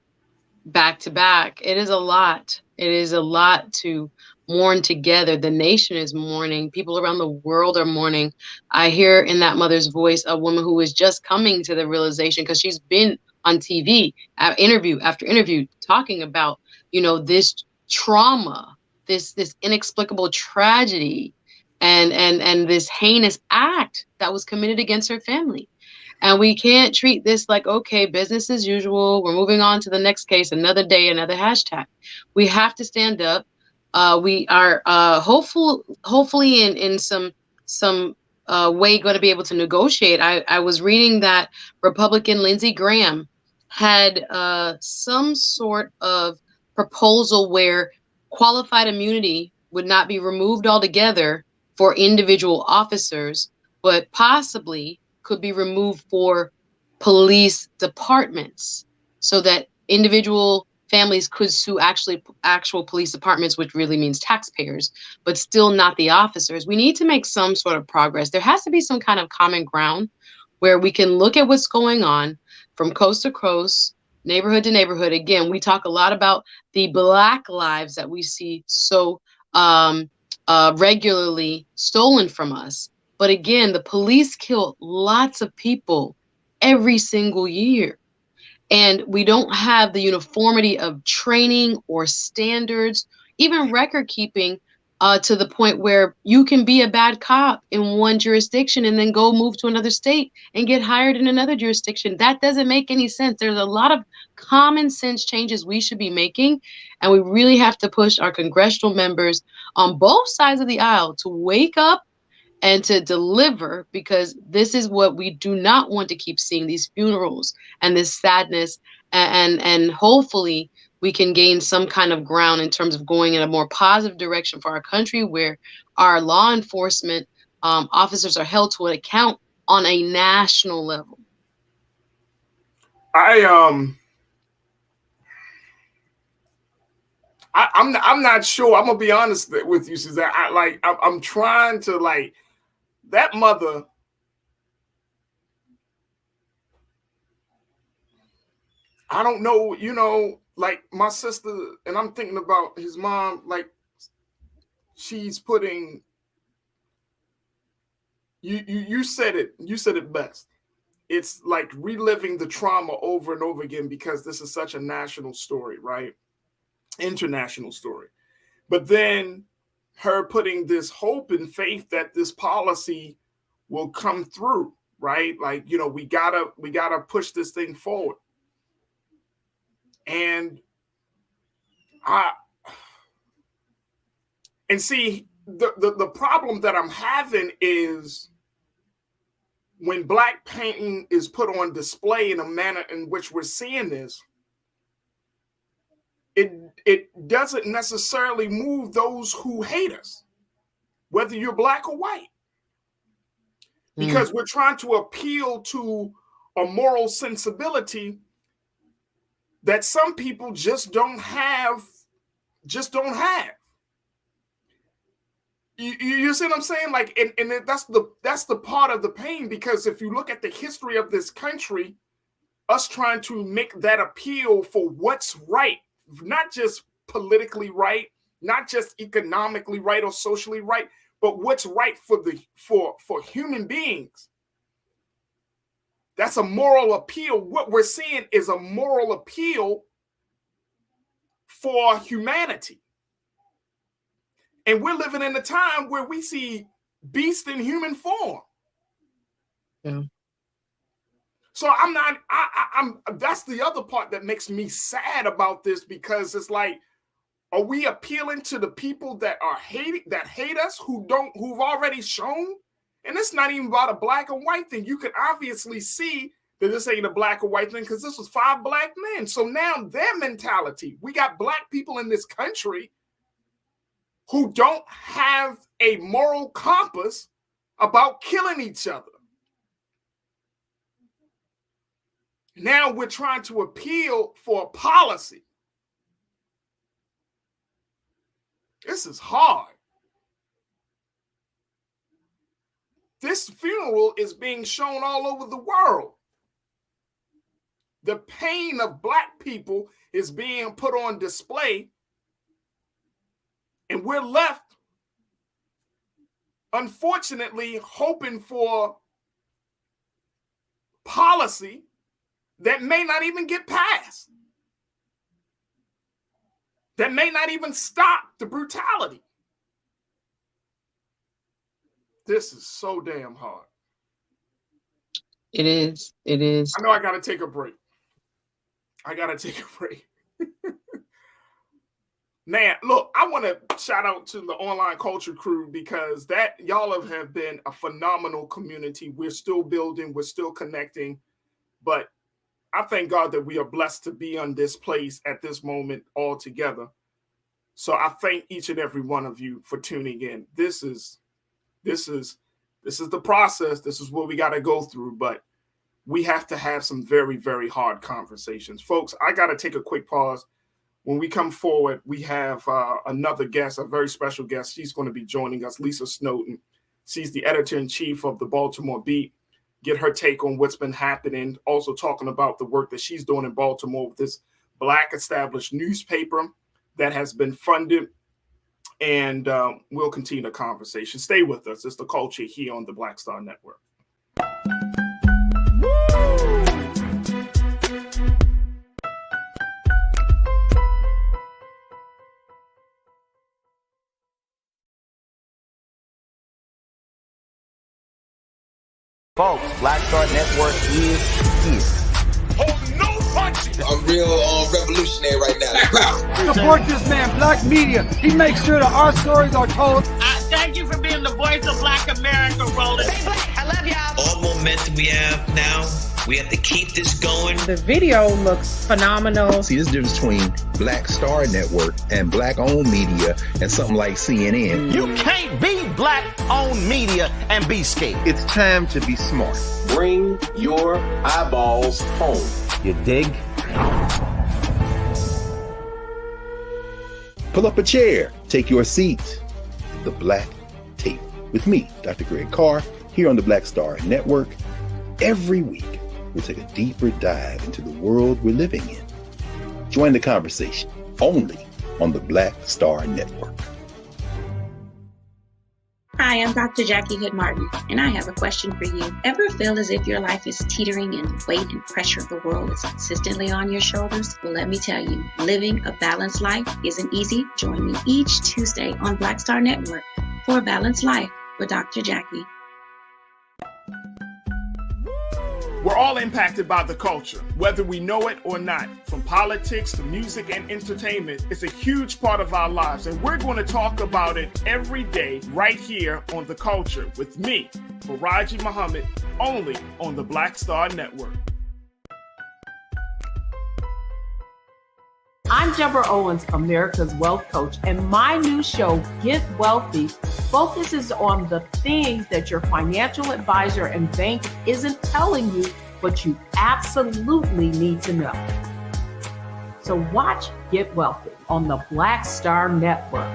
back to back, it is a lot. It is a lot to mourn together. The nation is mourning. People around the world are mourning. I hear in that mother's voice a woman who is just coming to the realization, because she's been on TV, interview after interview, talking about, this trauma, this inexplicable tragedy, and this heinous act that was committed against her family. And we can't treat this like, okay, business as usual. We're moving on to the next case, another day, another hashtag. We have to stand up. We are hopefully in some way going to be able to negotiate. I was reading that Republican Lindsey Graham had some sort of proposal where qualified immunity would not be removed altogether for individual officers, but possibly could be removed for police departments, so that individual families could sue actual police departments, which really means taxpayers, but still not the officers. We need to make some sort of progress. There has to be some kind of common ground where we can look at what's going on from coast to coast, neighborhood to neighborhood. Again, we talk a lot about the Black lives that we see so regularly stolen from us. But again, the police kill lots of people every single year. And we don't have the uniformity of training or standards, even record keeping, to the point where you can be a bad cop in one jurisdiction and then go move to another state and get hired in another jurisdiction. That doesn't make any sense. There's a lot of common sense changes we should be making. And we really have to push our congressional members on both sides of the aisle to wake up and to deliver, because this is what we do not want to keep seeing, these funerals and this sadness. And hopefully we can gain some kind of ground in terms of going in a more positive direction for our country, where our law enforcement officers are held to an account on a national level. I'm not sure. I'm gonna be honest with you, Suzanne. I'm trying to that mother. I don't know, my sister, and I'm thinking about his mom, she's putting, you said it best. It's like reliving the trauma over and over again, because this is such a national story, right? International story. But then her putting this hope and faith that this policy will come through, right? We gotta push this thing forward. And see, the problem that I'm having is when Black painting is put on display in a manner in which we're seeing this, it doesn't necessarily move those who hate us, whether you're Black or white, because we're trying to appeal to a moral sensibility that some people just don't have. You see what I'm saying? And that's the part of the pain, because if you look at the history of this country, us trying to make that appeal for what's right, not just politically right, not just economically right or socially right, but what's right for human beings. That's a moral appeal. What we're seeing is a moral appeal for humanity. And we're living in a time where we see beast in human form. Yeah. So that's the other part that makes me sad about this, because it's like, are we appealing to the people that hate us, who've already shown? And it's not even about a Black and white thing. You can obviously see that this ain't a Black or white thing, because this was 5 Black men. So now their mentality, we got Black people in this country who don't have a moral compass about killing each other. Now we're trying to appeal for a policy. This is hard. This funeral is being shown all over the world. The pain of Black people is being put on display And we're left, unfortunately, hoping for policy that may not even get passed, that may not even stop the brutality. This is so damn hard. It is. It is. I know I got to take a break. Man, look, I want to shout out to the online culture crew because that y'all have been a phenomenal community. We're still building, we're still connecting, but I thank God that we are blessed to be on this place at this moment all together. So I thank each and every one of you for tuning in. This is the process. This is what we got to go through, but we have to have some very, very hard conversations. Folks, I got to take a quick pause. When we come forward, we have another guest, a very special guest. She's going to be joining us, Lisa Snowden. She's the editor-in-chief of the Baltimore Beat. Get her take on what's been happening. Also talking about the work that she's doing in Baltimore with this Black established newspaper that has been funded. And we'll continue the conversation. Stay with us. It's The Culture here on the Black Star Network. Folks, Black Star Network is here. Hold no punches. I'm real revolutionary right now. Support this man, Black media. He makes sure that our stories are told. Thank you for being the voice of Black America, Roland. I love y'all. All momentum we have now, we have to keep this going. The video looks phenomenal. See, there's a difference between Black Star Network and Black-owned media and something like CNN. You can't be Black-owned media and be scared. It's time to be smart. Bring your eyeballs home. You dig? Pull up a chair. Take your seat. The Black Tape with me, Dr. Greg Carr, here on the Black Star Network. Every week, we'll take a deeper dive into the world we're living in. Join the conversation only on the Black Star Network. Hi, I'm Dr. Jackie Hood Martin, and I have a question for you. Ever feel as if your life is teetering and the weight and pressure of the world is consistently on your shoulders? Well, let me tell you, living a balanced life isn't easy. Join me each Tuesday on Black Star Network for A Balanced Life with Dr. Jackie. We're all impacted by the culture, whether we know it or not. From politics to music and entertainment, it's a huge part of our lives, and we're going to talk about it every day right here on The Culture with me, Farajii Muhammad, only on the Black Star Network. I'm Deborah Owens, America's Wealth Coach, and my new show, Get Wealthy, focuses on the things that your financial advisor and bank isn't telling you, but you absolutely need to know. So watch Get Wealthy on the Black Star Network.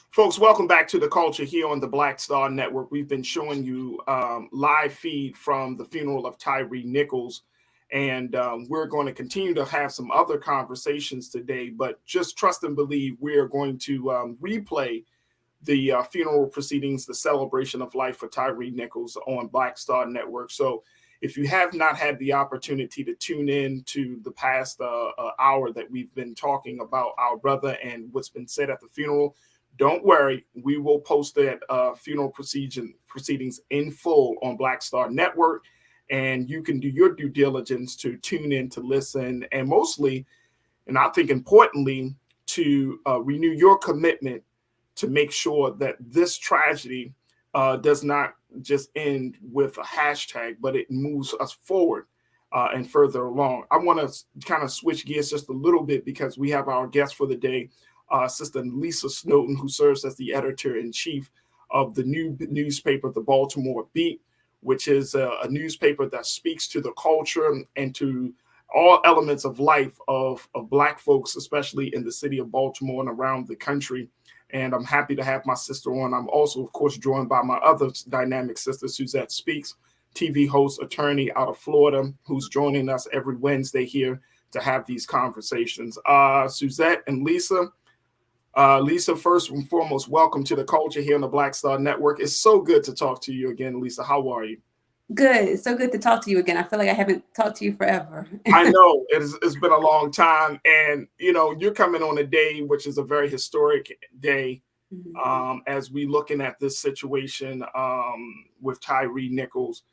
Folks, welcome back to The Culture here on the Black Star Network. We've been showing you live feed from the funeral of Tyree Nichols, and we're going to continue to have some other conversations today, but just trust and believe we are going to replay the funeral proceedings, the celebration of life for Tyree Nichols on Black Star Network. So if you have not had the opportunity to tune in to the past hour that we've been talking about our brother and what's been said at the funeral, don't worry, we will post that funeral proceedings in full on Black Star Network, and you can do your due diligence to tune in to listen, and mostly, and I think importantly, to renew your commitment to make sure that this tragedy does not just end with a hashtag, but it moves us forward and further along. I want to kind of switch gears just a little bit because we have our guest for the day, Sister Lisa Snowden, who serves as the editor-in-chief of the new newspaper, the Baltimore Beat, which is a newspaper that speaks to the culture and to all elements of life of Black folks, especially in the city of Baltimore and around the country. And I'm happy to have my sister on. I'm also, of course, joined by my other dynamic sister, Suzette Speaks, TV host, attorney out of Florida, who's joining us every Wednesday here to have these conversations. Suzette and Lisa. Lisa, first and foremost, welcome to the culture here on the Black Star Network. It's so good to talk to you again, Lisa. How are you? Good. It's so good to talk to you again. I feel like I haven't talked to you forever. I know it's been a long time, and you're coming on a day which is a very historic day, as we looking at this situation with Tyree Nichols.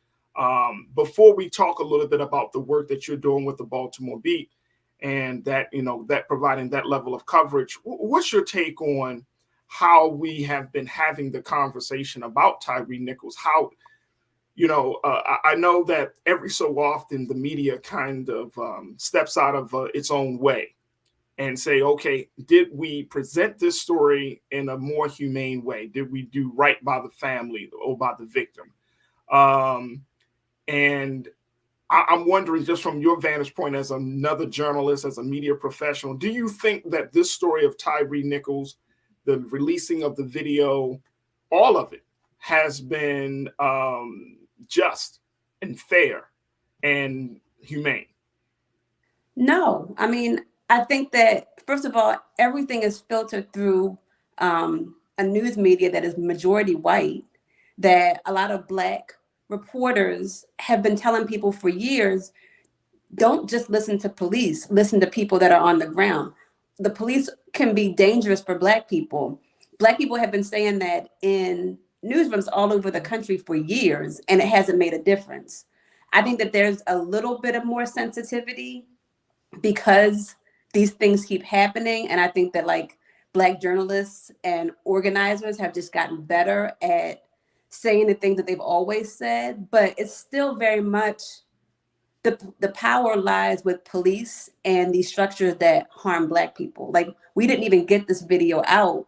Before we talk a little bit about the work that you're doing with the Baltimore Beat, and that that providing that level of coverage, what's your take on how we have been having the conversation about Tyree Nichols? How I know that every so often the media kind of steps out of its own way and say, okay, did we present this story in a more humane way? Did we do right by the family or by the victim? And I'm wondering, just from your vantage point as another journalist, as a media professional, do you think that this story of Tyree Nichols, the releasing of the video, all of it has been just and fair and humane? No, I mean, I think that, first of all, everything is filtered through a news media that is majority white, that a lot of Black reporters have been telling people for years, don't just listen to police, listen to people that are on the ground. The police can be dangerous for Black people. Black people have been saying that in newsrooms all over the country for years, and it hasn't made a difference. I think that there's a little bit of more sensitivity because these things keep happening. And I think that Black journalists and organizers have just gotten better at saying the things that they've always said, but it's still very much the power lies with police and these structures that harm Black people. We didn't even get this video out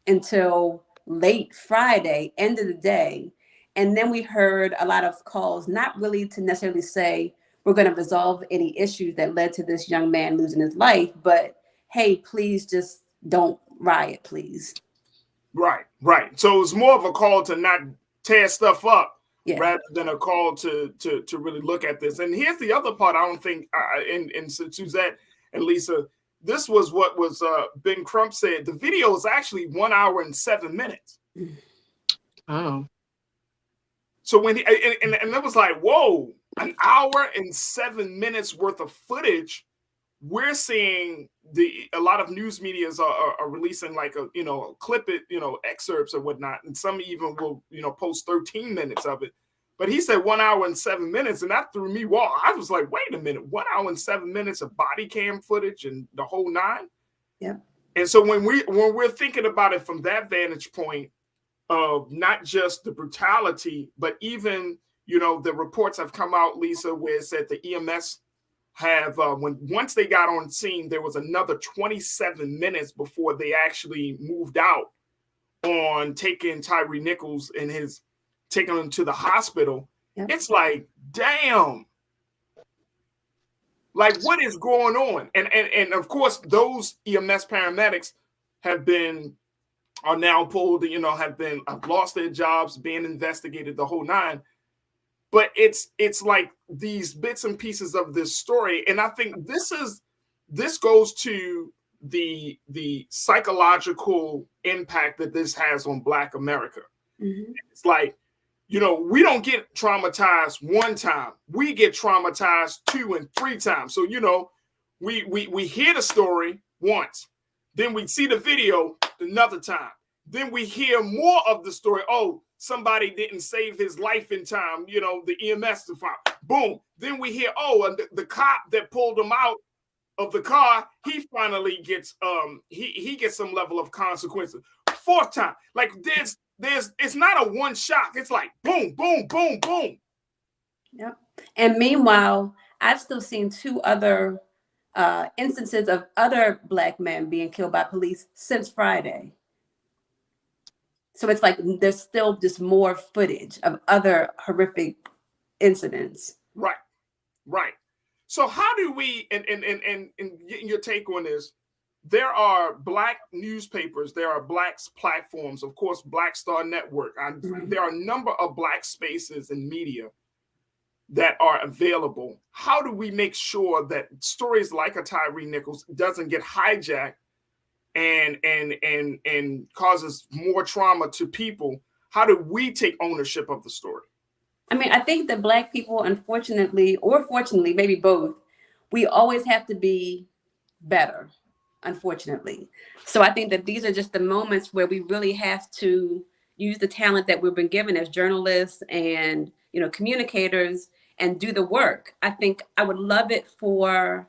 until late Friday, end of the day. And then we heard a lot of calls, not really to necessarily say we're going to resolve any issues that led to this young man losing his life, but hey, please just don't riot, please. Right. So it's more of a call to not tear stuff up, rather than a call to really look at this. And here's the other part. I don't think, and Suzette and Lisa, this was what was Ben Crump said. The video is actually 1 hour and 7 minutes. Oh. So when and it was like, whoa, an hour and 7 minutes worth of footage. We're seeing a lot of news medias are releasing clip it, excerpts or whatnot, and some even will post 13 minutes of it. But he said 1 hour and 7 minutes, and that threw me. Wow, I was like, wait a minute, 1 hour and 7 minutes of body cam footage and the whole nine. Yeah. And so when we're thinking about it from that vantage point of not just the brutality, but even the reports have come out, Lisa, where it said the EMS have once they got on scene, there was another 27 minutes before they actually moved out on taking Tyree Nichols and taking him to the hospital. Yep. It's like, damn, what is going on? And of course, those EMS paramedics are now pulled, have lost their jobs, being investigated, the whole nine. But it's like these bits and pieces of this story. And I think this goes to the psychological impact that this has on Black America. Mm-hmm. It's like, we don't get traumatized one time. We get traumatized 2 and 3 times. So, we hear the story once, then we see the video another time. Then we hear more of the story. Oh, somebody didn't save his life in time, the EMS to find. Boom. Then we hear, and the cop that pulled him out of the car, he finally gets he gets some level of consequences. 4th time. It's not a one shot. It's like boom, boom, boom, boom. Yep. And meanwhile, I've still seen 2 other instances of other Black men being killed by police since Friday. So it's like there's still just more footage of other horrific incidents. Right. So how do we, and getting your take on this, there are Black newspapers, there are Black platforms, of course, Black Star Network. There are a number of Black spaces in media that are available. How do we make sure that stories like a Tyree Nichols doesn't get hijacked and causes more trauma to people? How do we take ownership of the story? I mean, I think that Black people, unfortunately, or fortunately, maybe both, we always have to be better, unfortunately. So I think that these are just the moments where we really have to use the talent that we've been given as journalists and, you know, communicators, and do the work. I think I would love it for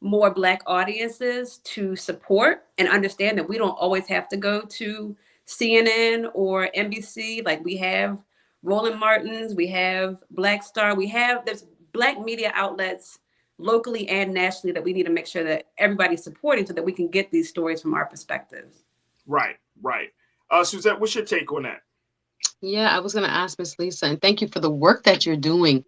more Black audiences to support and understand that we don't always have to go to CNN or NBC. Like, we have Roland Martin's, we have Black Star, there's Black media outlets locally and nationally that we need to make sure that everybody's supporting so that we can get these stories from our perspectives. Right. Suzette, what's your take on that? Yeah, I was going to ask Miss Lisa, and thank you for the work that you're doing.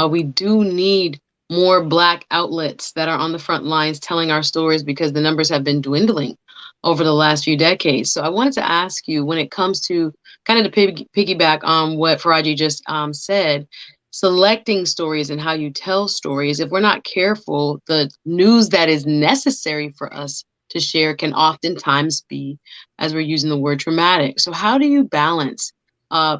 We do need more Black outlets that are on the front lines telling our stories, because the numbers have been dwindling over the last few decades. So I wanted to ask you, when it comes to kind of to piggyback on what Farajii just said, selecting stories and how you tell stories, if we're not careful, the news that is necessary for us to share can oftentimes be, as we're using the word, traumatic. So how do you balance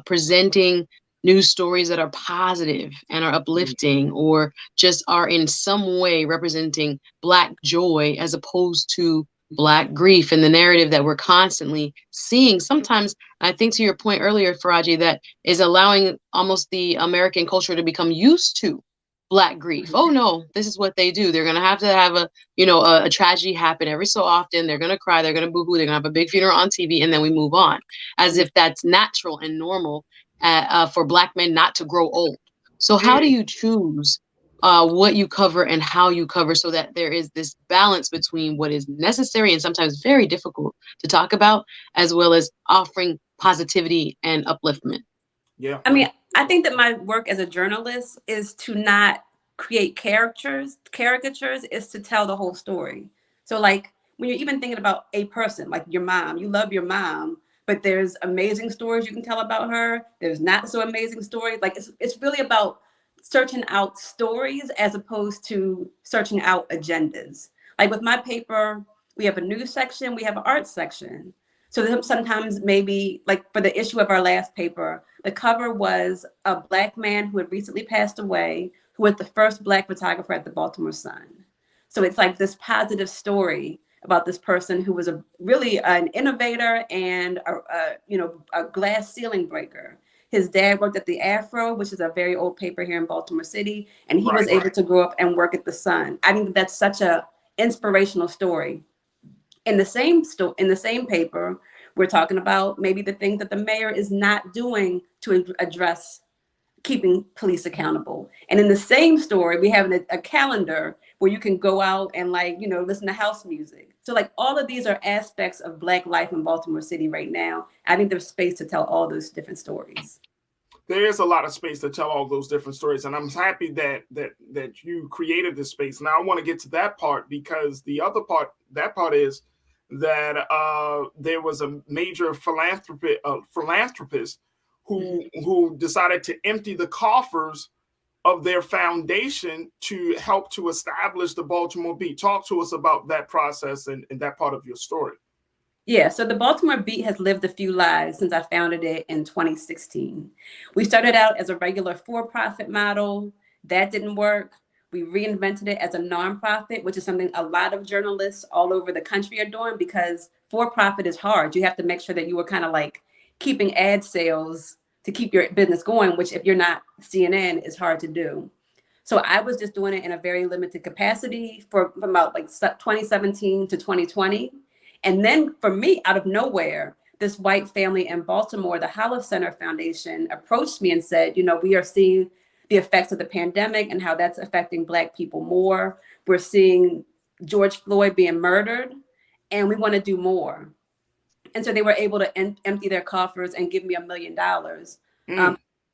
presenting news stories that are positive and are uplifting, or just are in some way representing Black joy, as opposed to Black grief, and the narrative that we're constantly seeing? Sometimes, I think to your point earlier, Farajii, that is allowing almost the American culture to become used to Black grief. Oh no, this is what they do. They're gonna have a tragedy happen every so often. They're gonna cry, they're gonna boo-hoo, they're gonna have a big funeral on TV, and then we move on, as if that's natural and normal for Black men not to grow old. So how do you choose what you cover and how you cover, so that there is this balance between what is necessary and sometimes very difficult to talk about, as well as offering positivity and upliftment? Yeah. I mean, I think that my work as a journalist is to not create caricatures, is to tell the whole story. So like, when you're even thinking about a person, like your mom, you love your mom, but there's amazing stories you can tell about her. There's not so amazing stories. Like, it's really about searching out stories as opposed to searching out agendas. Like with my paper, we have a news section, we have an art section. So sometimes, maybe like for the issue of our last paper, the cover was a Black man who had recently passed away, who was the first Black photographer at the Baltimore Sun. So it's like this positive story about this person who was really an innovator and a glass ceiling breaker. His dad worked at the Afro, which is a very old paper here in Baltimore City, and he was able to grow up and work at the Sun. I think that's such a inspirational story. In the same paper, we're talking about maybe the things that the mayor is not doing to address keeping police accountable. And in the same story, we have a calendar where you can go out and listen to house music. So like, all of these are aspects of Black life in Baltimore City right now. I think there's space to tell all those different stories. There is a lot of space to tell all those different stories, and I'm happy that you created this space. Now I want to get to that part, because the other part, is that there was a major philanthropist who decided to empty the coffers of their foundation to help to establish the Baltimore Beat. Talk to us about that process and that part of your story. Yeah, so the Baltimore Beat has lived a few lives since I founded it in 2016. We started out as a regular for-profit model. That didn't work. We reinvented it as a nonprofit, which is something a lot of journalists all over the country are doing, because for-profit is hard. You have to make sure that you are kind of like keeping ad sales to keep your business going, which if you're not CNN is hard to do. So I was just doing it in a very limited capacity from about 2017 to 2020. And then for me, out of nowhere, this white family in Baltimore, the Hollis Center Foundation, approached me and said, we are seeing the effects of the pandemic and how that's affecting Black people more. We're seeing George Floyd being murdered, and we want to do more. And so they were able to empty their coffers and give me $1 million.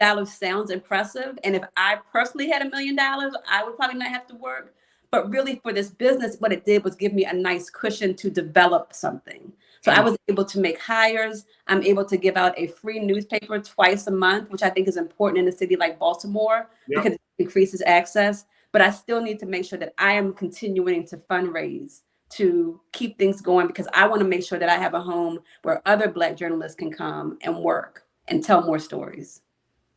$1 sounds impressive. And if I personally had $1 million, I would probably not have to work. But really for this business, what it did was give me a nice cushion to develop something. So I was able to make hires. I'm able to give out a free newspaper twice a month, which I think is important in a city like Baltimore because it increases access. But I still need to make sure that I am continuing to fundraise to keep things going, because I want to make sure that I have a home where other Black journalists can come and work and tell more stories.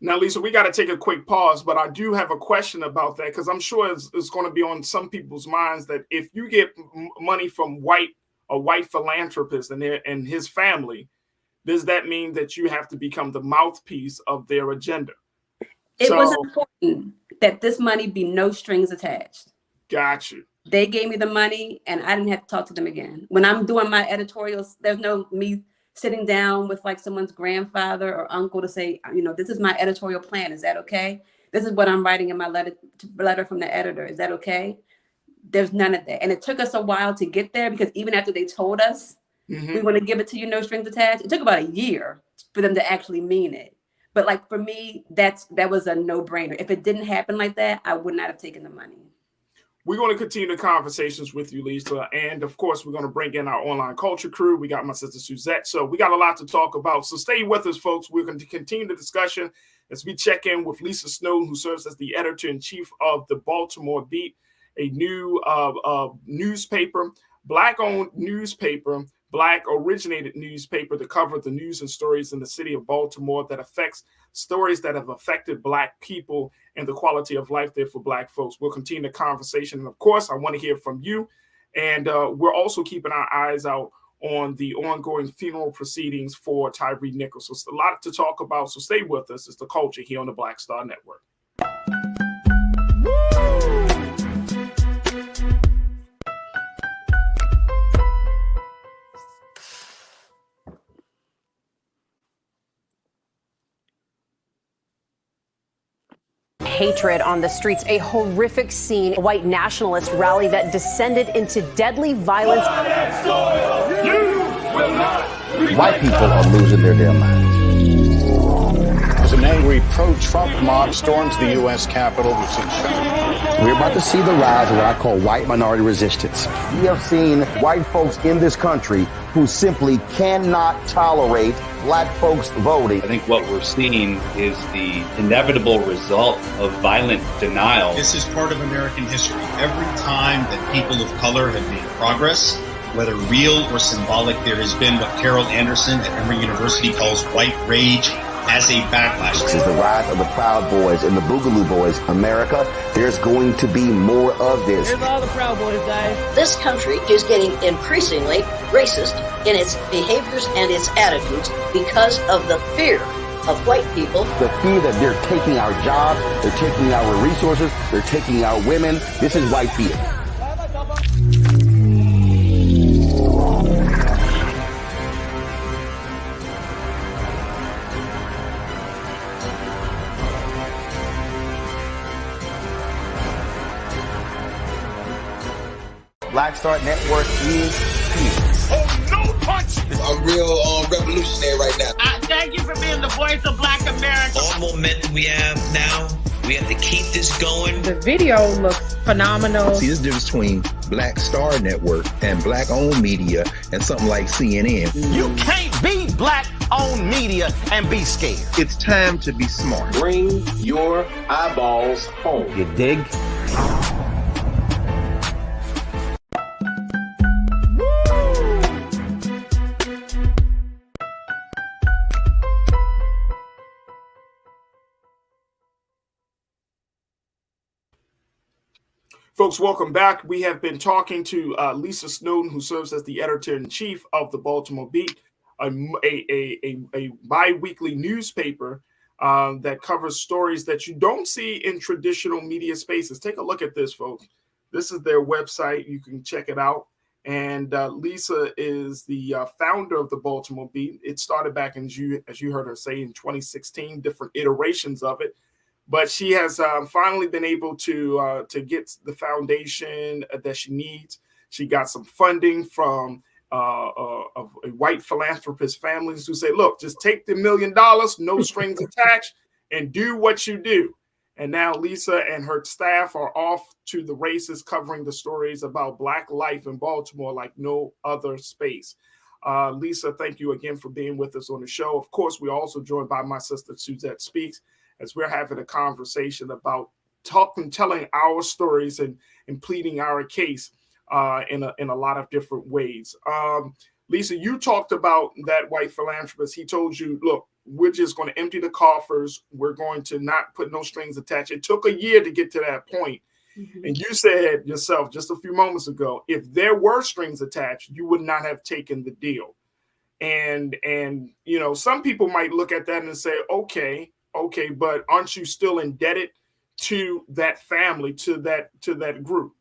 Now, Lisa, we got to take a quick pause, but I do have a question about that, because I'm sure it's going to be on some people's minds that if you get money from a white philanthropist and his family, does that mean that you have to become the mouthpiece of their agenda? It was important that this money be no strings attached. Got you. They gave me the money and I didn't have to talk to them again. When I'm doing my editorials, there's no me sitting down with like someone's grandfather or uncle to say, you know, this is my editorial plan. Is that okay? This is what I'm writing in my letter from the editor. Is that okay? There's none of that. And it took us a while to get there, because even after they told us we want to give it to you, no strings attached, it took about a year for them to actually mean it. But like for me, that was a no-brainer. If it didn't happen like that, I would not have taken the money. We're going to continue the conversations with you, Lisa. And of course, we're going to bring in our online culture crew. We got my sister Suzette. So we got a lot to talk about. So stay with us, folks. We're going to continue the discussion as we check in with Lisa Snowden, who serves as the editor-in-chief of the Baltimore Beat, a new newspaper, Black-owned newspaper, Black-originated newspaper to cover the news and stories in the city of Baltimore that affects stories that have affected Black people and the quality of life there for Black folks. We'll continue the conversation. And of course, I want to hear from you. And we're also keeping our eyes out on the ongoing funeral proceedings for Tyree Nichols. So it's a lot to talk about. So stay with us. It's The Culture here on the Black Star Network. Hatred on the streets, a horrific scene, a white nationalist rally that descended into deadly violence. White people are losing their damn minds. As an angry pro-Trump mob storms the U.S. Capitol, We're about to see the rise of what I call white minority resistance. We have seen white folks in this country who simply cannot tolerate Black folks voting. I think what we're seeing is the inevitable result of violent denial. This is part of American history. Every time that people of color have made progress, whether real or symbolic, there has been what Carol Anderson at Emory University calls white rage as a backlash. This is the rise of the Proud Boys and the Boogaloo Boys. America, there's going to be more of this. Here's all the Proud Boys, guys. This country is getting increasingly racist in its behaviors and its attitudes because of the fear of white people. The fear that they're taking our jobs, they're taking our resources, they're taking our women. This is white fear. Black Star Network is here. Oh, no punch! I'm real revolutionary right now. Thank you for being the voice of Black America. All momentum we have now, we have to keep this going. The video looks phenomenal. See, there's a difference between Black Star Network and Black-owned media and something like CNN. You can't be Black-owned media and be scared. It's time to be smart. Bring your eyeballs home. You dig? Folks, welcome back. We have been talking to Lisa Snowden, who serves as the editor-in-chief of the Baltimore Beat, a bi-weekly newspaper that covers stories that you don't see in traditional media spaces. Take a look at this, folks. This is their website. You can check it out. And Lisa is the founder of the Baltimore Beat. It started back in, as you heard her say, in 2016, different iterations of it. But she has finally been able to get the foundation that she needs. She got some funding from a white philanthropist families who say, look, just take the $1 million, no strings attached, and do what you do. And now Lisa and her staff are off to the races covering the stories about Black life in Baltimore like no other space. Lisa, thank you again for being with us on the show. Of course, we're also joined by my sister, Suzette Speaks, as we're having a conversation about telling our stories and pleading our case in a lot of different ways. Lisa, you talked about that white philanthropist. He told you, look, we're just going to empty the coffers. We're going to not put no strings attached. It took a year to get to that point. Mm-hmm. And you said yourself just a few moments ago, if there were strings attached, you would not have taken the deal. And you know, some people might look at that and say, okay, but aren't you still indebted to that family, to that group?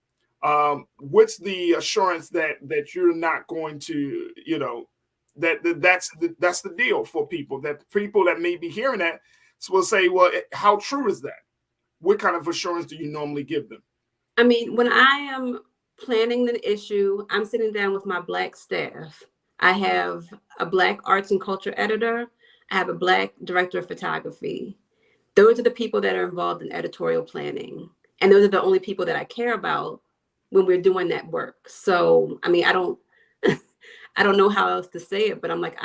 What's the assurance that you're not going to, you know, that's the deal for people, that people that may be hearing that will say, well, how true is that? What kind of assurance do you normally give them? I mean, when I am planning the issue, I'm sitting down with my Black staff. I have a Black arts and culture editor. I have a Black director of photography. Those are the people that are involved in editorial planning. And those are the only people that I care about when we're doing that work. So, I mean, I don't know how else to say it, but I'm like,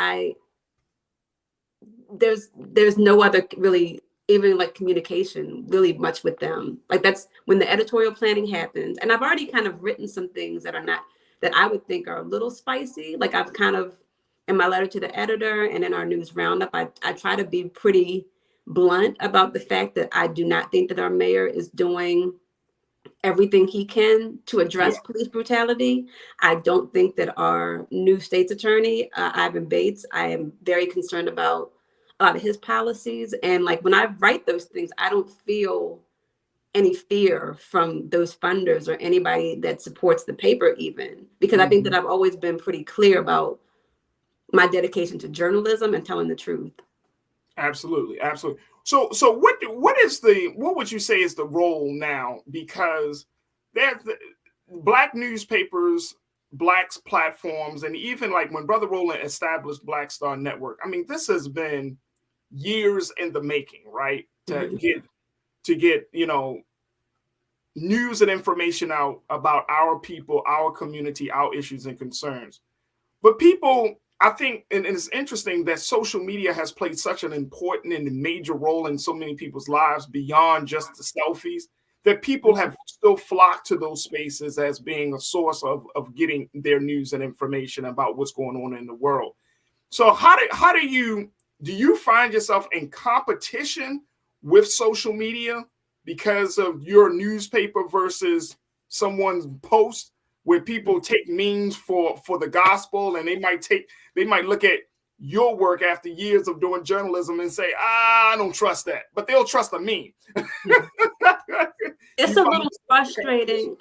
there's no other really, even like communication really much with them. Like that's when the editorial planning happens. And I've already kind of written some things that I would think are a little spicy. Like I've kind of, in my letter to the editor and in our news roundup, I try to be pretty blunt about the fact that I do not think that our mayor is doing everything he can to address police brutality. I don't think that our new state's attorney, Ivan Bates, I am very concerned about a lot of his policies. And like when I write those things, I don't feel any fear from those funders or anybody that supports the paper even, because I think that I've always been pretty clear about my dedication to journalism and telling the truth. Absolutely. Absolutely. So what would you say is the role now? Because there's Black newspapers, Black's platforms, and even like when Brother Roland established Black Star Network, I mean, this has been years in the making, right? To get, you know, news and information out about our people, our community, our issues and concerns. But people, I think, and it's interesting that social media has played such an important and major role in so many people's lives beyond just the selfies, that people have still flocked to those spaces as being a source of getting their news and information about what's going on in the world. So do you find yourself in competition with social media because of your newspaper versus someone's post, where people take memes for the gospel, and they might look at your work after years of doing journalism and say, I don't trust that, but they'll trust a meme. It's a little frustrating.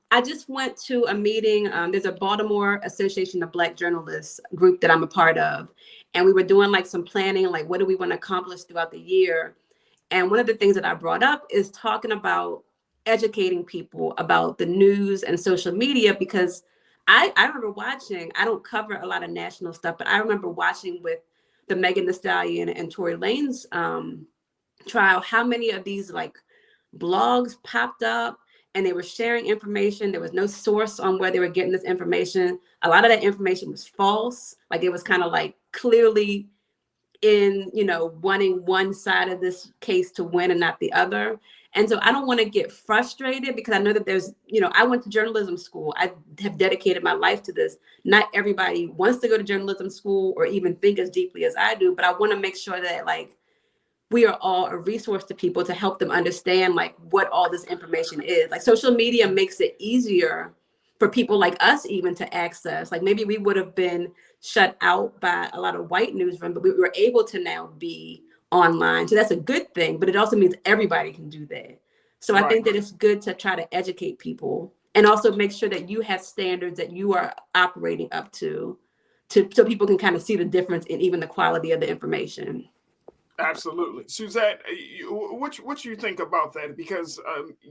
I just went to a meeting. There's a Baltimore Association of Black Journalists group that I'm a part of. And we were doing like some planning, like what do we want to accomplish throughout the year? And one of the things that I brought up is talking about educating people about the news and social media, because I remember watching, I don't cover a lot of national stuff, but I remember watching with the Megan Thee Stallion and Tory Lanez trial, how many of these like blogs popped up and they were sharing information. There was no source on where they were getting this information. A lot of that information was false. Like it was kind of like clearly in, you know, wanting one side of this case to win and not the other. And so I don't want to get frustrated, because I know that there's, you know, I went to journalism school. I have dedicated my life to this. Not everybody wants to go to journalism school or even think as deeply as I do, but I want to make sure that like we are all a resource to people to help them understand like what all this information is. Like social media makes it easier for people like us even to access. Like maybe we would have been shut out by a lot of white newsrooms, but we were able to now be online. So that's a good thing, but it also means everybody can do that. So I think that it's good to try to educate people and also make sure that you have standards that you are operating up to so people can kind of see the difference in even the quality of the information. Absolutely. Suzette, what you think about that? Because,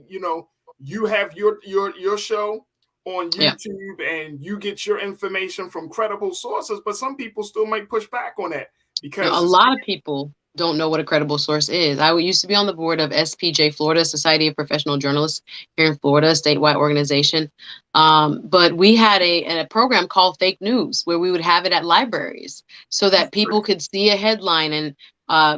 you know, you have your show on YouTube and you get your information from credible sources, but some people still might push back on that. Because a lot of people don't know what a credible source is. I used to be on the board of SPJ Florida, Society of Professional Journalists here in Florida, a statewide organization. But we had a program called Fake News, where we would have it at libraries so that people could see a headline and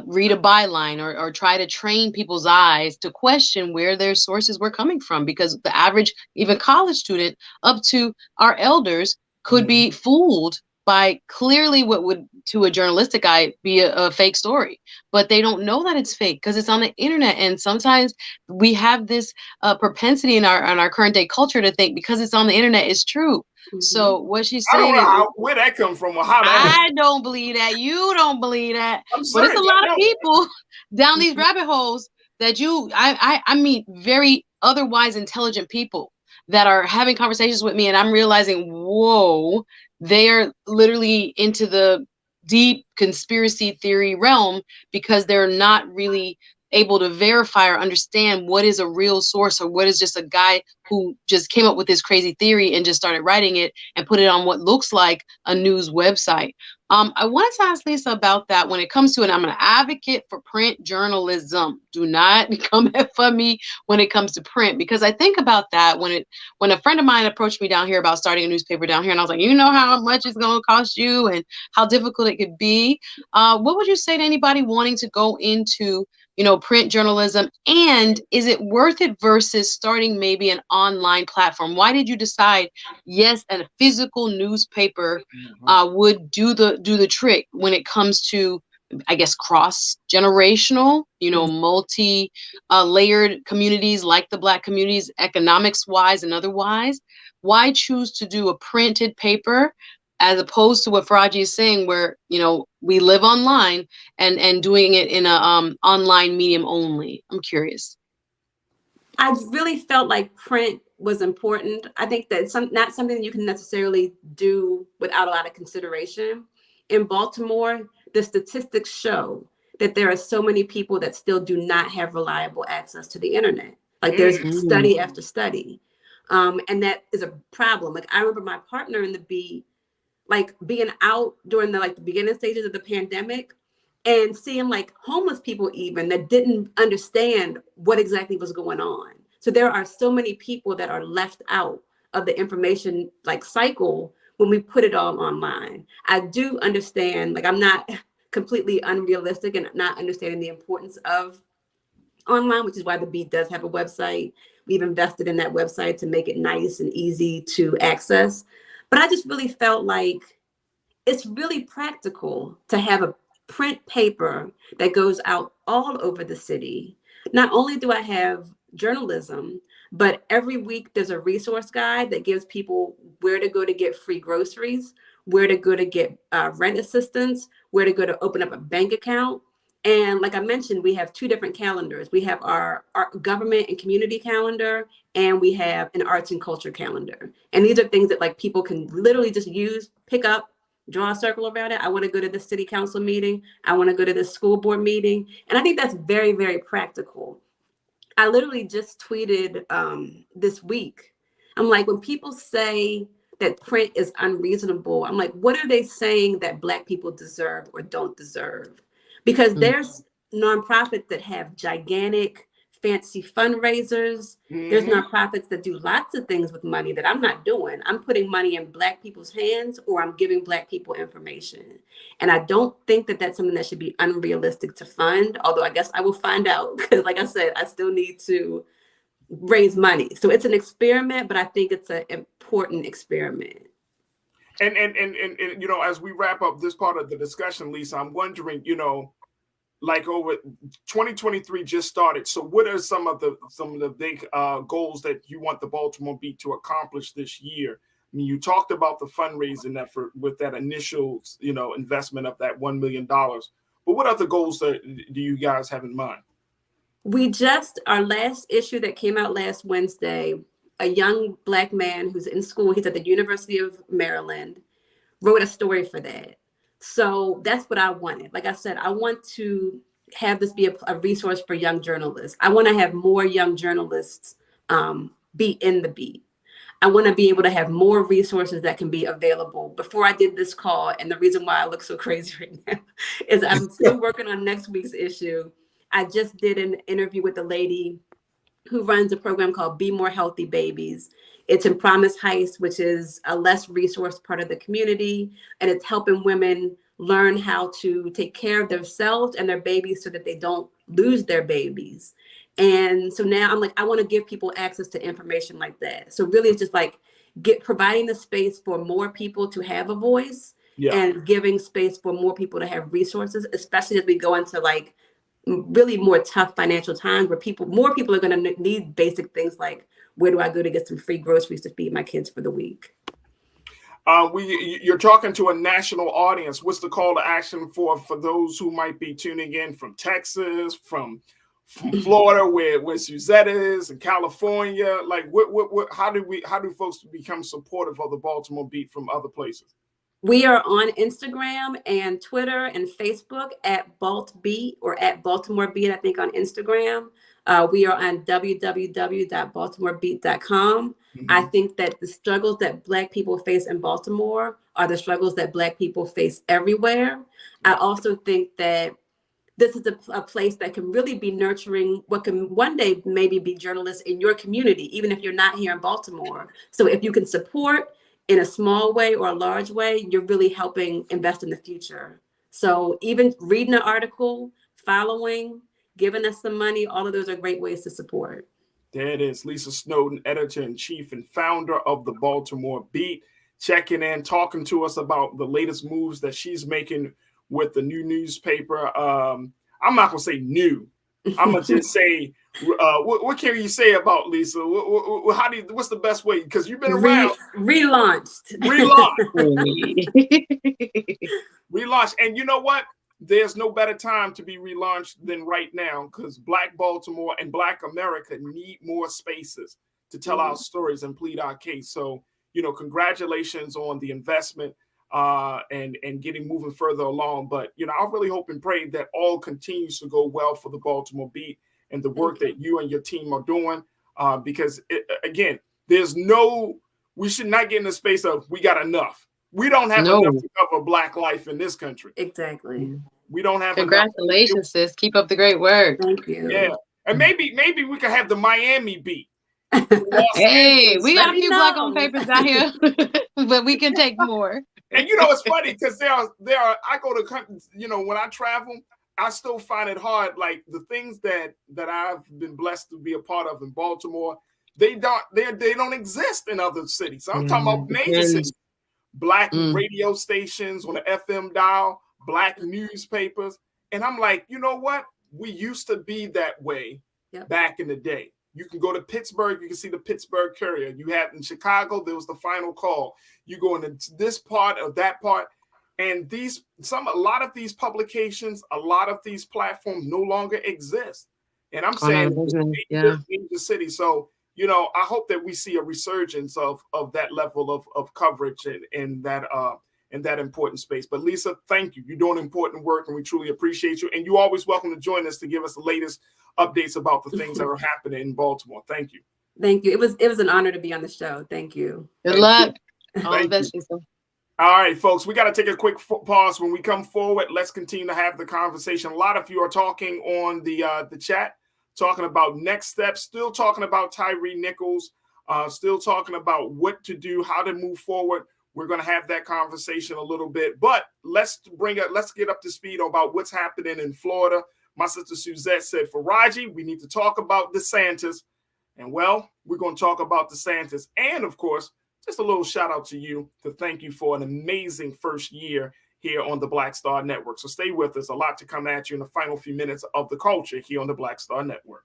read a byline, or try to train people's eyes to question where their sources were coming from, because the average, even college student up to our elders, could be fooled by clearly what would, to a journalistic eye, be a fake story. But they don't know that it's fake because it's on the internet. And sometimes we have this propensity in our current day culture to think because it's on the internet, it's true. So what she's saying is, where that come from, or how I don't believe that. You don't believe that. But it's a lot of people down these rabbit holes that I meet very otherwise intelligent people that are having conversations with me, and I'm realizing, whoa, they are literally into the deep conspiracy theory realm because they're not really able to verify or understand what is a real source, or what is just a guy who just came up with this crazy theory and just started writing it and put it on what looks like a news website. I wanted to ask Lisa about that when it comes to, and I'm an advocate for print journalism. Do not come for me when it comes to print, because I think about that when a friend of mine approached me down here about starting a newspaper down here, and I was like, you know how much it's going to cost you and how difficult it could be. What would you say to anybody wanting to go into, print journalism, and is it worth it versus starting maybe an online platform? Why did you decide, yes, a physical newspaper would do the trick when it comes to, I guess, cross-generational, multi layered communities like the Black communities, economics wise and otherwise? Why choose to do a printed paper as opposed to what Farajii is saying, where, we live online and doing it in a online medium only? I'm curious. I really felt like print was important. I think that it's not something you can necessarily do without a lot of consideration. In Baltimore, the statistics show that there are so many people that still do not have reliable access to the internet. Like there's study after study. And that is a problem. Like I remember my partner in the Beat, like being out during the beginning stages of the pandemic and seeing like homeless people even that didn't understand what exactly was going on. So there are so many people that are left out of the information cycle when we put it all online. I do understand, I'm not completely unrealistic and not understanding the importance of online, which is why the Beat does have a website. We've invested in that website to make it nice and easy to access. But I just really felt like it's really practical to have a print paper that goes out all over the city. Not only do I have journalism, but every week there's a resource guide that gives people where to go to get free groceries, where to go to get rent assistance, where to go to open up a bank account. And like I mentioned, we have two different calendars. We have our government and community calendar, and we have an arts and culture calendar. And these are things that people can literally just use, pick up, draw a circle around it. I want to go to the city council meeting. I want to go to the school board meeting. And I think that's very, very practical. I literally just tweeted this week. I'm like, when people say that print is unreasonable, I'm like, what are they saying that Black people deserve or don't deserve? Because there's nonprofits that have gigantic, fancy fundraisers. There's nonprofits that do lots of things with money that I'm not doing. I'm putting money in Black people's hands, or I'm giving Black people information. And I don't think that that's something that should be unrealistic to fund, although I guess I will find out, because like I said, I still need to raise money. So it's an experiment, but I think it's an important experiment. And as we wrap up this part of the discussion, Lisa, I'm wondering, over 2023 just started. So what are some of the big goals that you want the Baltimore Beat to accomplish this year? I mean, you talked about the fundraising effort with that initial, investment of that $1 million. But what other goals do you guys have in mind? Our last issue that came out last Wednesday, a young Black man who's in school, he's at the University of Maryland, wrote a story for that. So that's what I wanted. Like I said, I want to have this be a resource for young journalists. I want to have more young journalists be in the Beat. I want to be able to have more resources that can be available. Before I did this call, and the reason why I look so crazy right now is I'm still working on next week's issue. I just did an interview with a lady who runs a program called Be More Healthy Babies. It's in Promise Heights, which is a less resourced part of the community, and it's helping women learn how to take care of themselves and their babies so that they don't lose their babies. And so now I'm like, I want to give people access to information like that. So really it's just like providing the space for more people to have a voice and giving space for more people to have resources, especially as we go into like really more tough financial times where more people are going to need basic things like, where do I go to get some free groceries to feed my kids for the week? You're talking to a national audience. What's the call to action for those who might be tuning in from Texas, from Florida, where Suzette is, and California? Like, how do folks become supportive of the Baltimore Beat from other places? We are on Instagram and Twitter and Facebook at BaltBeat or at Baltimore Beat, I think, on Instagram. We are on www.baltimorebeat.com. I think that the struggles that Black people face in Baltimore are the struggles that Black people face everywhere. I also think that this is a place that can really be nurturing what can one day maybe be journalists in your community, even if you're not here in Baltimore. So if you can support in a small way or a large way, you're really helping invest in the future. So even reading an article, following, giving us some money, all of those are great ways to support. There it is. Lisa Snowden, editor-in-chief and founder of the Baltimore Beat, checking in, talking to us about the latest moves that she's making with the new newspaper. I'm not going to say new. I'm going to just say, what can you say about Lisa? What's the best way? Because you've been around. Relaunched. Relaunched. And you know what? There's no better time to be relaunched than right now, because Black Baltimore and Black America need more spaces to tell our stories and plead our case. So, congratulations on the investment and getting moving further along. But, I really hope and pray that all continues to go well for the Baltimore Beat and the work that you and your team are doing. Because, again, we should not get in the space of we got enough. We don't have enough to cover Black life in this country. Exactly. We don't have Congratulations, sis. Keep up the great work. Thank you. Yeah. And maybe we could have the Miami Beat. Hey, we got a few Black-owned papers out here, but we can take more. And it's funny because there are I go to countries, when I travel, I still find it hard. Like the things that I've been blessed to be a part of in Baltimore, they don't exist in other cities. So I'm talking about major cities. Black radio stations on the FM dial, Black newspapers. And I'm like, you know what? We used to be that way back in the day. You can go to Pittsburgh, you can see the Pittsburgh Courier. You had in Chicago, there was the Final Call. You go into this part or that part. And a lot of these publications, a lot of these platforms no longer exist. And I'm saying major cities. So, I hope that we see a resurgence of that level of coverage in that important space. But Lisa, thank you. You're doing important work, and we truly appreciate you. And you're always welcome to join us to give us the latest updates about the things that are happening in Baltimore. Thank you. Thank you. It was an honor to be on the show. Thank you. Good luck. All the best, Lisa. All right, folks, we got to take a quick pause. When we come forward, let's continue to have the conversation. A lot of you are talking on the chat, talking about next steps, still talking about Tyree Nichols, still talking about what to do, how to move forward. We're going to have that conversation a little bit, but let's get up to speed about what's happening in Florida. My sister Suzette said, Farajii, we need to talk about DeSantis. And well, we're going to talk about DeSantis. And of course, just a little shout out to you to thank you for an amazing first year here on the Black Star Network. So stay with us. A lot to come at you in the final few minutes of the culture here on the Black Star Network.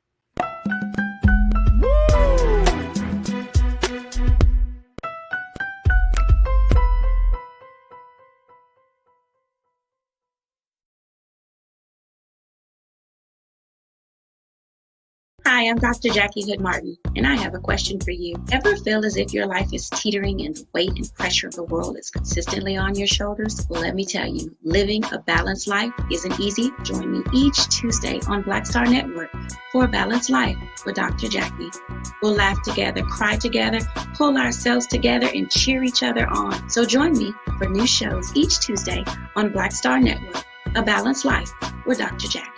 Hi, I'm Dr. Jackie Hood Martin, and I have a question for you. Ever feel as if your life is teetering and the weight and pressure of the world is consistently on your shoulders? Well, let me tell you, living a balanced life isn't easy. Join me each Tuesday on Black Star Network for A Balanced Life with Dr. Jackie. We'll laugh together, cry together, pull ourselves together, and cheer each other on. So join me for new shows each Tuesday on Black Star Network, A Balanced Life with Dr. Jackie.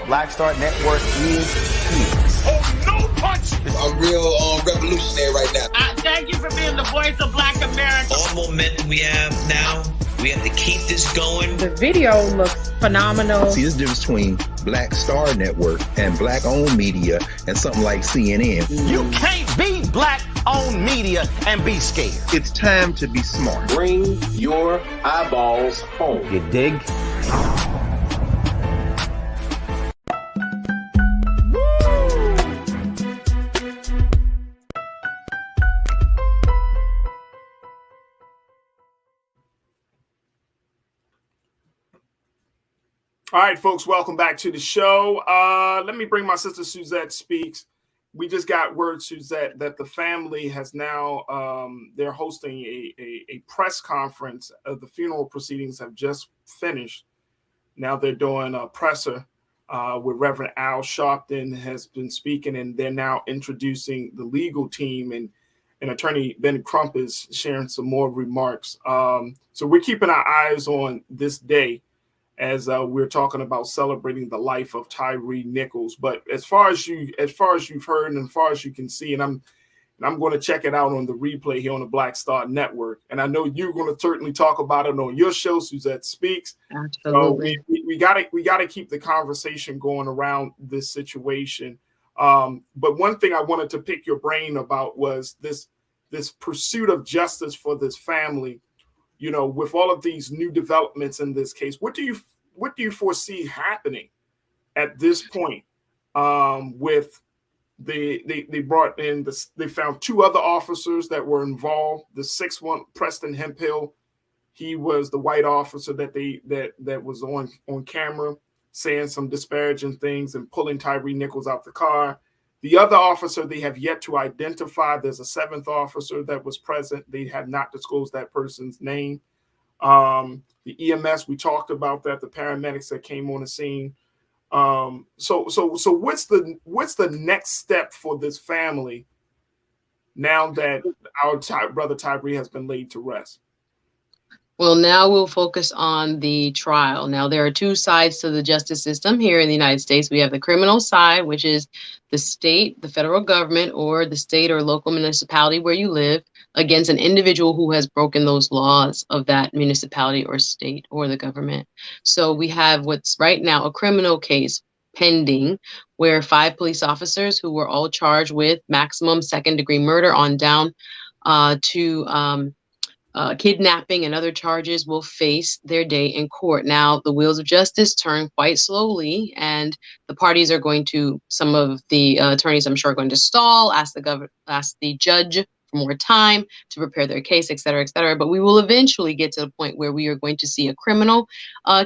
Black Star Network is here. Oh, no punch! I'm real revolutionary right now. Thank you for being the voice of Black America. All momentum we have now, we have to keep this going. The video looks phenomenal. See, this difference between Black Star Network and black-owned media and something like CNN. You can't be black-owned media and be scared. It's time to be smart. Bring your eyeballs home. You dig? All right, folks, welcome back to the show. Let me bring my sister Suzette Speaks. We just got word, Suzette, that the family has now, they're hosting a press conference. The funeral proceedings have just finished. Now they're doing a presser with Reverend Al Sharpton has been speaking, and they're now introducing the legal team, and Attorney Ben Crump is sharing some more remarks. So we're keeping our eyes on this day as we're talking about celebrating the life of Tyree Nichols. But as far as you've heard and as far as you can see, and I'm going to check it out on the replay here on the Black Star Network. And I know you're going to certainly talk about it on your show, Suzette Speaks. Absolutely. So we got to keep the conversation going around this situation. But one thing I wanted to pick your brain about was this pursuit of justice for this family. You know, with all of these new developments in this case, what do you foresee happening at this point? With they brought in they found two other officers that were involved. The sixth one, Preston Hemphill, he was the white officer that was on camera saying some disparaging things and pulling Tyree Nichols out the car. The other officer they have yet to identify. There's a seventh officer that was present. They have not disclosed that person's name. The EMS, we talked about that. The paramedics that came on the scene. So what's the next step for this family now that our brother Tyree has been laid to rest? Well, now we'll focus on the trial. Now, there are two sides to the justice system here in the United States. We have the criminal side, which is the state, the federal government, or the state or local municipality where you live against an individual who has broken those laws of that municipality or state or the government. So we have what's right now a criminal case pending where 5 police officers who were all charged with maximum second-degree murder on down to kidnapping and other charges will face their day in court. Now, the wheels of justice turn quite slowly, and the parties are going to, some of the attorneys, I'm sure, are going to stall, ask the judge for more time to prepare their case, et cetera, et cetera. But we will eventually get to the point where we are going to see a criminal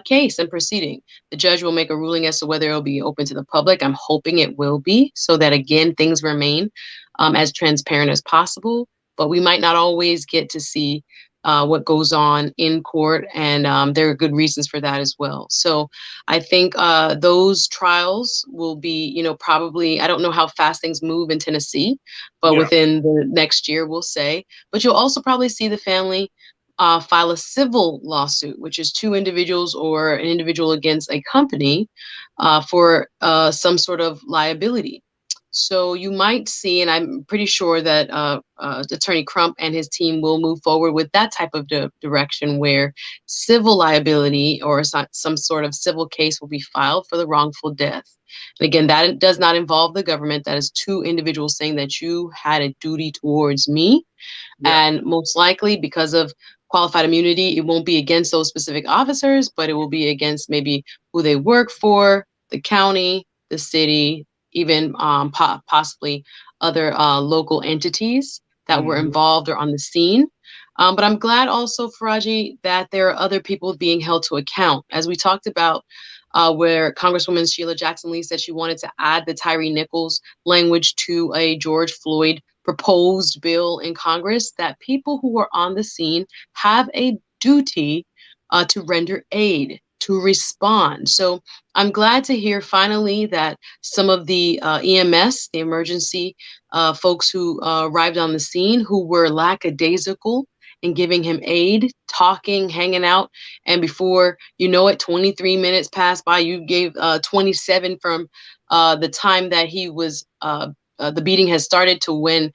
case and proceeding. The judge will make a ruling as to whether it will be open to the public. I'm hoping it will be, so that, again, things remain as transparent as possible. But we might not always get to see what goes on in court, and there are good reasons for that as well. So I think those trials will be, probably, I don't know how fast things move in Tennessee, but within the next year, we'll say. But you'll also probably see the family file a civil lawsuit, which is 2 individuals or an individual against a company for some sort of liability. So you might see, and I'm pretty sure that Attorney Crump and his team will move forward with that type of direction where civil liability or some sort of civil case will be filed for the wrongful death. And again, that does not involve the government. That is 2 individuals saying that you had a duty towards me. Yeah. And most likely because of qualified immunity, it won't be against those specific officers, but it will be against maybe who they work for, the county, the city, even possibly other local entities that were involved or on the scene. But I'm glad also, Farajii, that there are other people being held to account. As we talked about, where Congresswoman Sheila Jackson Lee said she wanted to add the Tyree Nichols language to a George Floyd proposed bill in Congress, that people who are on the scene have a duty to render aid, to respond. So I'm glad to hear finally that some of the EMS, the emergency folks who arrived on the scene, who were lackadaisical in giving him aid, talking, hanging out, and before you know it, 23 minutes passed by. You gave 27 from the time that he was the beating has started to when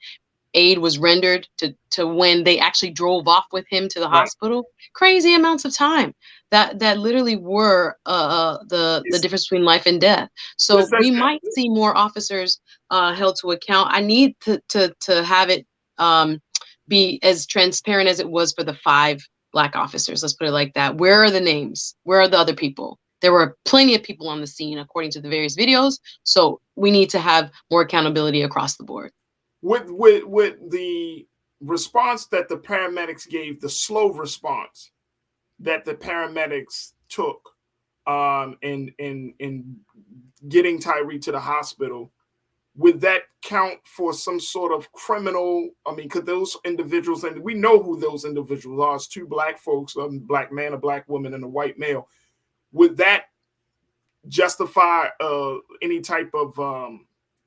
aid was rendered to when they actually drove off with him to the hospital. Crazy amounts of time that literally were the difference between life and death. So we might see more officers held to account. I need to have it be as transparent as it was for the 5 Black officers. Let's put it like that. Where are the names? Where are the other people? There were plenty of people on the scene according to the various videos. So we need to have more accountability across the board. With the response that the paramedics gave, the slow response that the paramedics took in getting Tyree to the hospital, would that count for some sort of criminal? I mean, could those individuals, and we know who those individuals are, it's 2 Black folks, a Black man, a Black woman, and a white male. Would that justify any type of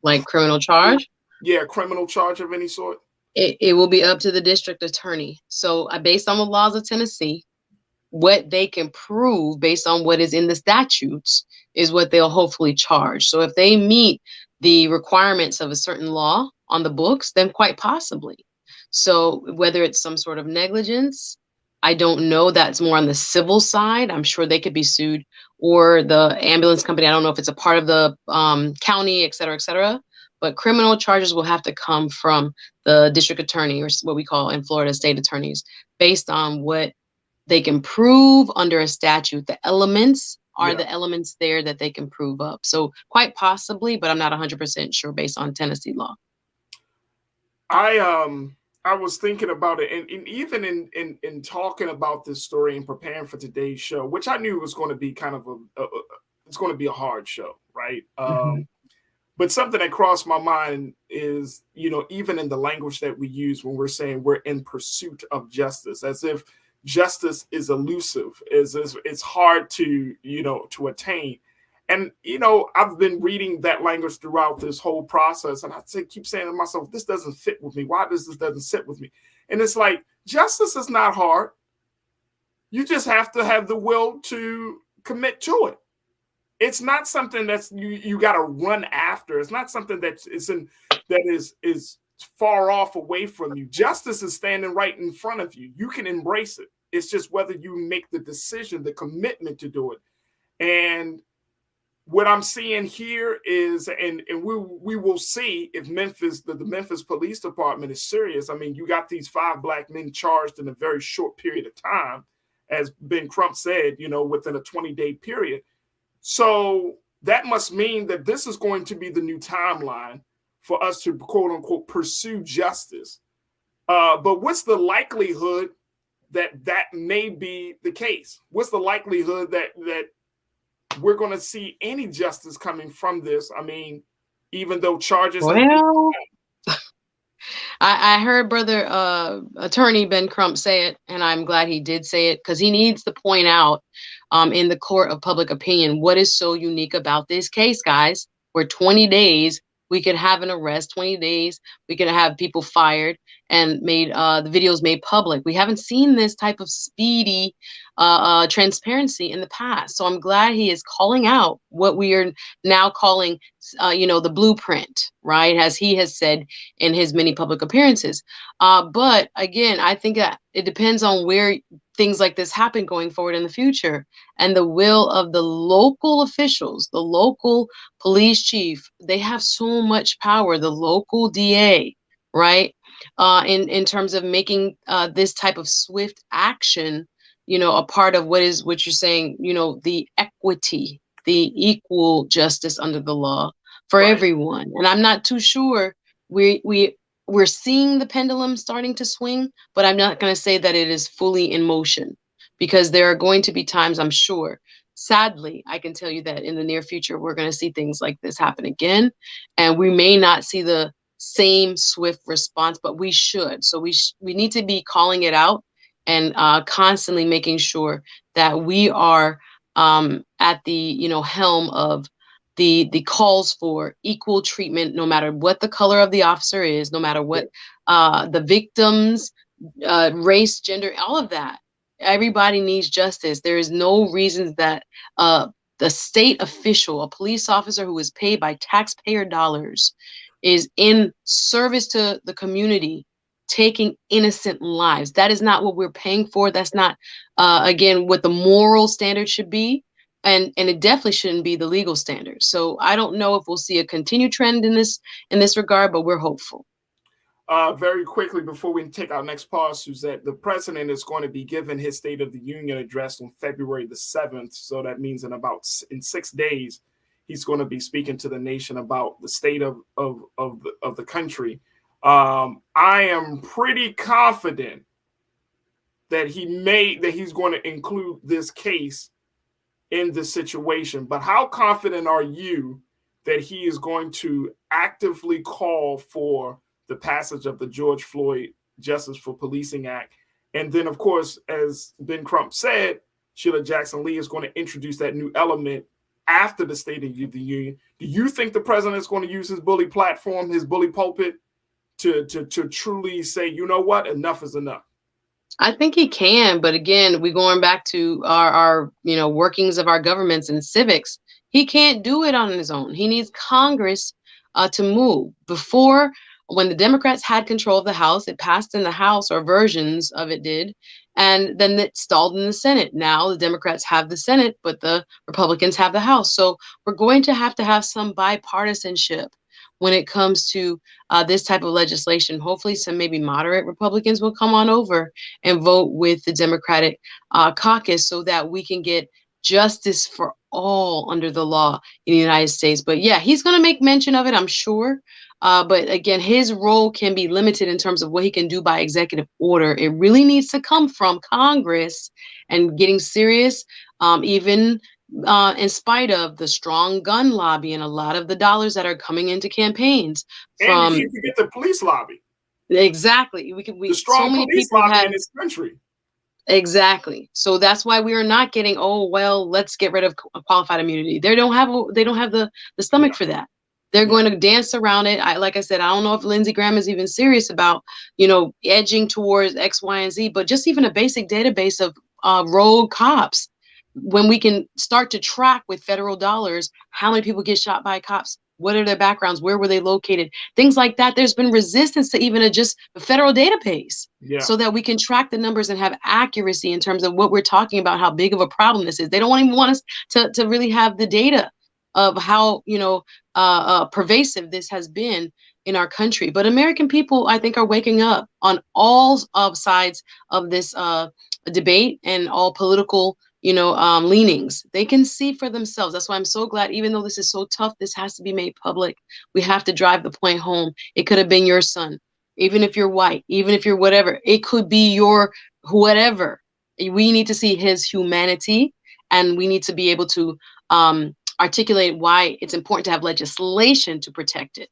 like criminal charge? Yeah, criminal charge of any sort? It will be up to the district attorney. So based on the laws of Tennessee, what they can prove based on what is in the statutes is what they'll hopefully charge. So if they meet the requirements of a certain law on the books, then quite possibly. So whether it's some sort of negligence, I don't know. That's more on the civil side. I'm sure they could be sued, or the ambulance company. I don't know if it's a part of the county, et cetera, et cetera. But criminal charges will have to come from the district attorney, or what we call in Florida state attorneys, based on what they can prove under a statute. The elements are the elements there that they can prove up. So quite possibly, but I'm not 100% sure based on Tennessee law. I was thinking about it, and even in talking about this story and preparing for today's show, which I knew was going to be kind of it's going to be a hard show, right? But something that crossed my mind is, even in the language that we use when we're saying we're in pursuit of justice, as if justice is elusive, it's hard to attain. And, I've been reading that language throughout this whole process, and I keep saying to myself, this doesn't fit with me. Why does this doesn't sit with me? And it's like, justice is not hard. You just have to have the will to commit to it. It's not something that's you got to run after. It's not something that is far off away from you. Justice is standing right in front of you. You can embrace it. It's just whether you make the decision, the commitment to do it. And what I'm seeing here is, and we will see if the Memphis Police Department is serious. I mean, you got these 5 Black men charged in a very short period of time, as Ben Crump said, within a 20-day period. So that must mean that this is going to be the new timeline for us to, quote unquote, pursue justice. But what's the likelihood that may be the case? What's the likelihood that we're going to see any justice coming from this? I mean, even though charges... Well, I heard brother attorney Ben Crump say it, and I'm glad he did say it, because he needs to point out in the court of public opinion what is so unique about this case, guys. Where 20 days we could have an arrest, 20 days we could have people fired and made the videos made public. We haven't seen this type of speedy transparency in the past. So I'm glad he is calling out what we are now calling, the blueprint, right? As he has said in his many public appearances. But again, I think that it depends on where things like this happen going forward in the future, and the will of the local officials, the local police chief. They have so much power, the local DA, right? In terms of making this type of swift action, a part of what you're saying, the equity, the equal justice under the law for everyone. And I'm not too sure we we're seeing the pendulum starting to swing, but I'm not going to say that it is fully in motion, because there are going to be times, I'm sure, sadly, I can tell you that in the near future, we're going to see things like this happen again. And we may not see the same swift response, but we should. So we need to be calling it out and constantly making sure that we are at the helm of the calls for equal treatment, no matter what the color of the officer is, no matter what the victim's race, gender, all of that. Everybody needs justice. There is no reason that the state official, a police officer who is paid by taxpayer dollars, is in service to the community, taking innocent lives. That is not what we're paying for. That's not, again, what the moral standard should be. And it definitely shouldn't be the legal standard. So I don't know if we'll see a continued trend in this regard, but we're hopeful. Very quickly, before we take our next pause, Suzette, the president is going to be giving his State of the Union address on February the 7th. So that means in 6 days, he's going to be speaking to the nation about the state of the country. I am pretty confident that he's going to include this case in this situation. But how confident are you that he is going to actively call for the passage of the George Floyd Justice for Policing Act? And then, of course, as Ben Crump said, Sheila Jackson Lee is going to introduce that new element after the State of the Union. Do you think the president is going to use his bully platform, his bully pulpit, to truly say, you know what, enough is enough? I think he can, but again, we're going back to our workings of our governments and civics. He can't do it on his own. He needs Congress to move. Before, when the Democrats had control of the House, it passed in the House, or versions of it did, and then it stalled in the Senate. Now the Democrats have the Senate, but the Republicans have the House. So we're going to have some bipartisanship when it comes to this type of legislation. Hopefully some maybe moderate Republicans will come on over and vote with the Democratic caucus so that we can get justice for all under the law in the United States. But yeah, he's going to make mention of it, I'm sure. But again, his role can be limited in terms of what he can do by executive order. It really needs to come from Congress and getting serious, even in spite of the strong gun lobby and a lot of the dollars that are coming into campaigns. And you can get the police lobby. Exactly. The strong so police lobby in this country. Exactly. So that's why we are not getting, oh, well, let's get rid of qualified immunity. They don't have the stomach for that. They're going to dance around it. Like I said, I don't know if Lindsey Graham is even serious about, edging towards X, Y, and Z, but just even a basic database of rogue cops, when we can start to track with federal dollars how many people get shot by cops, what are their backgrounds, where were they located, things like that. There's been resistance to even adjust the federal database so that we can track the numbers and have accuracy in terms of what we're talking about, how big of a problem this is. They don't even want us to really have the data of how pervasive this has been in our country. But American people, I think, are waking up on all sides of this debate and all political leanings. They can see for themselves. That's why I'm so glad, even though this is so tough, this has to be made public. We have to drive the point home. It could have been your son, even if you're white, even if you're whatever. It could be your whatever. We need to see his humanity, and we need to be able to articulate why it's important to have legislation to protect it.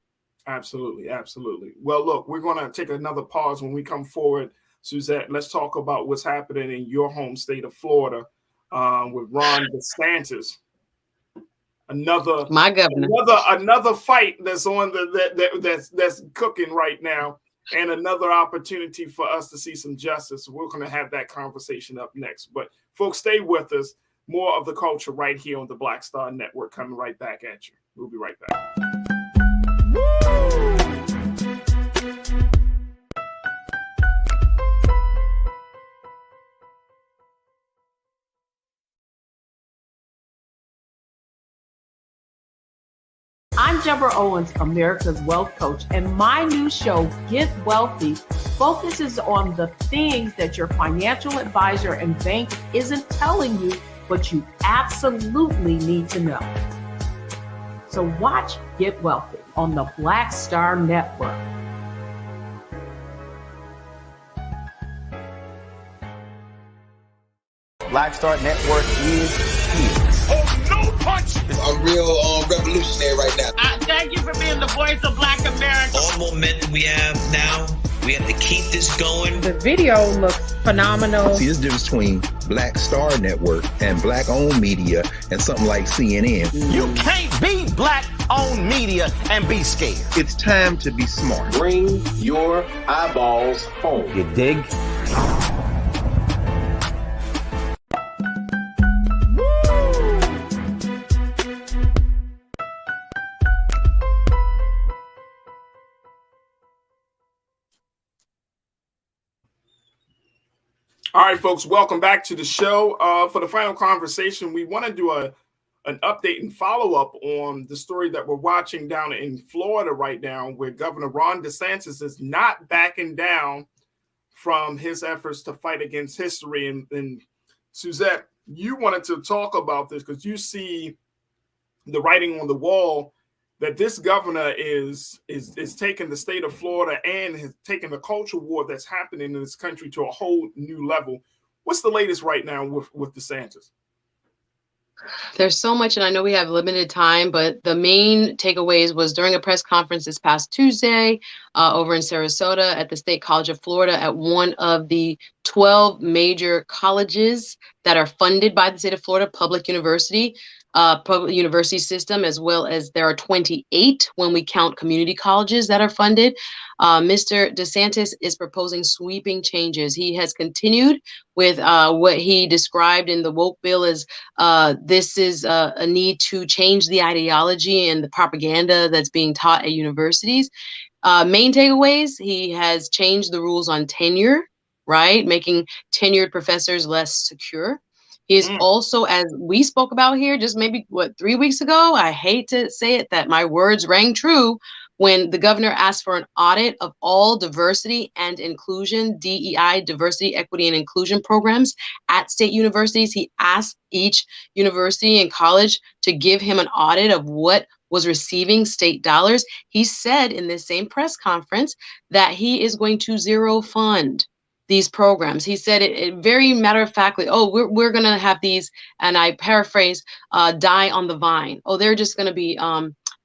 Absolutely. Absolutely. Well, look, we're going to take another pause. When we come forward, Suzette, let's talk about what's happening in your home state of Florida with Ron DeSantis. Another fight that's on that's cooking right now, and another opportunity for us to see some justice. We're going to have that conversation up next. But folks, stay with us. More of the culture right here on the Black Star Network, coming right back at you. We'll be right back. I'm Deborah Owens, America's Wealth Coach, and my new show, Get Wealthy, focuses on the things that your financial advisor and bank isn't telling you, but you absolutely need to know. So watch Get Wealthy on the Black Star Network. Black Star Network is here. Oh, no punch! I'm real revolutionary right now. Thank you for being the voice of Black America. All momentum we have now, we have to keep this going. The video looks phenomenal. See, there's a difference between Black Star Network and Black-owned media and something like CNN. You can't be Black-owned media and be scared. It's time to be smart. Bring your eyeballs home. You dig? All right, folks, welcome back to the show. For the final conversation, we want to do an update and follow-up on the story that we're watching down in Florida right now, where Governor Ron DeSantis is not backing down from his efforts to fight against history. And Suzette, you wanted to talk about this because you see the writing on the wall that this governor is taking the state of Florida and has taken the culture war that's happening in this country to a whole new level. What's the latest right now with DeSantis? There's so much, and I know we have limited time, but the main takeaways was during a press conference this past Tuesday over in Sarasota at the State College of Florida at one of the 12 major colleges that are funded by the state of Florida, public university system, as well as there are 28 when we count community colleges that are funded. Mr. DeSantis is proposing sweeping changes. He has continued with what he described in the woke bill as this is a need to change the ideology and the propaganda that's being taught at universities. Main takeaways, he has changed the rules on tenure, right? Making tenured professors less secure. He is also, as we spoke about here, just maybe 3 weeks ago, I hate to say it, that my words rang true when the governor asked for an audit of all diversity and inclusion, DEI, diversity, equity, and inclusion programs at state universities. He asked each university and college to give him an audit of what was receiving state dollars. He said in this same press conference that he is going to zero fund these programs. He said it very matter-of-factly, we're going to have these, and I paraphrase, die on the vine. They're just going to be,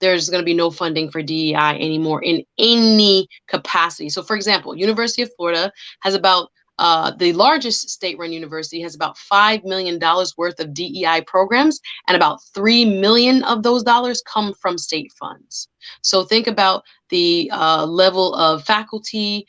there's going to be no funding for DEI anymore in any capacity. So for example, University of Florida has about, the largest state-run university has about $5 million worth of DEI programs, and about $3 million of those dollars come from state funds. So think about the level of faculty,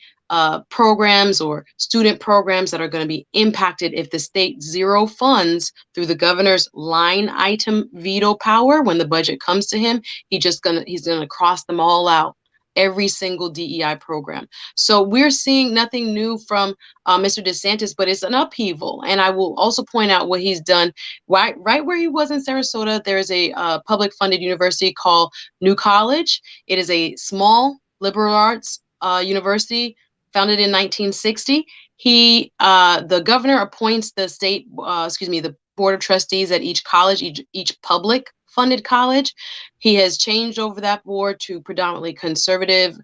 programs or student programs that are going to be impacted if the state zero funds through the governor's line item veto power. When the budget comes to him, he's gonna cross them all out, every single DEI program. So we're seeing nothing new from Mr. DeSantis, but it's an upheaval. And I will also point out what he's done right where he was in Sarasota. There is a public funded university called New College. It is a small liberal arts university founded in 1960. The governor appoints the board of trustees at each college, each public funded college. He has changed over that board to predominantly conservative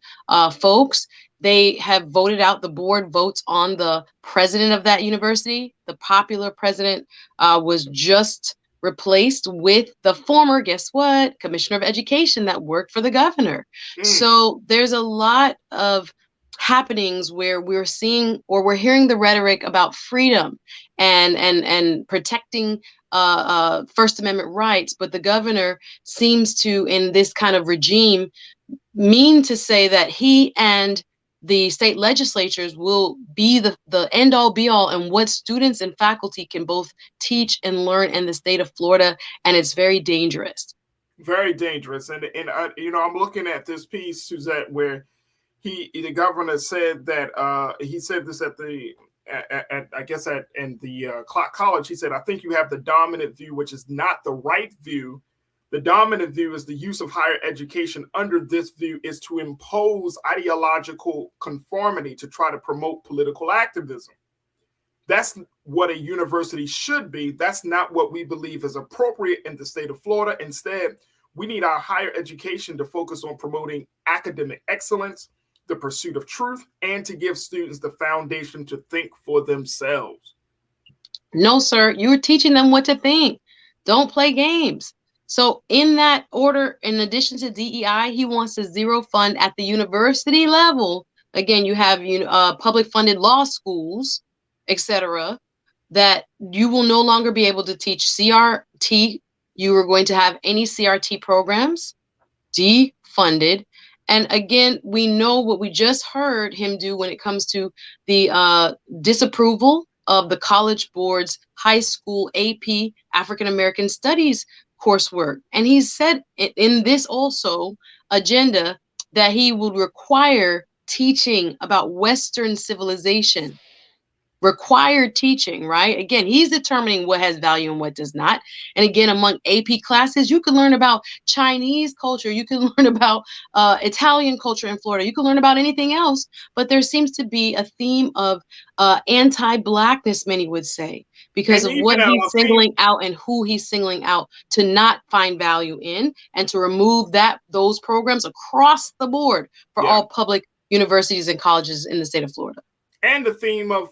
folks. They have voted out, the board votes on the president of that university. The popular president was just replaced with the former, guess what, commissioner of education that worked for the governor. So there's a lot of happenings where we're seeing or we're hearing the rhetoric about freedom and protecting First Amendment rights, but the governor seems to, in this kind of regime, mean to say that he and the state legislatures will be the end all be all and what students and faculty can both teach and learn in the state of Florida, and it's very dangerous. Very dangerous, and I'm looking at this piece, Suzette, where the governor said that he said this at the college. He said, I think you have the dominant view, which is not the right view. The dominant view is the use of higher education under this view is to impose ideological conformity to try to promote political activism. That's what a university should be. That's not what we believe is appropriate in the state of Florida. Instead, we need our higher education to focus on promoting academic excellence, the pursuit of truth, and to give students the foundation to think for themselves. No, sir. You're teaching them what to think. Don't play games. So in that order, in addition to DEI, he wants to zero fund at the university level. Again, you have public funded law schools, etc., that you will no longer be able to teach CRT. You are going to have any CRT programs defunded. And again, we know what we just heard him do when it comes to the disapproval of the College Board's high school AP African American Studies coursework. And he said in this also agenda that he would require teaching about Western civilization. Required teaching, right? Again, he's determining what has value and what does not. And again, among AP classes, you can learn about Chinese culture, you can learn about Italian culture in Florida, you can learn about anything else, but there seems to be a theme of anti-Blackness, many would say, because of what he's singling out and who he's singling out to not find value in, and to remove those programs across the board for all public universities and colleges in the state of Florida. And the theme of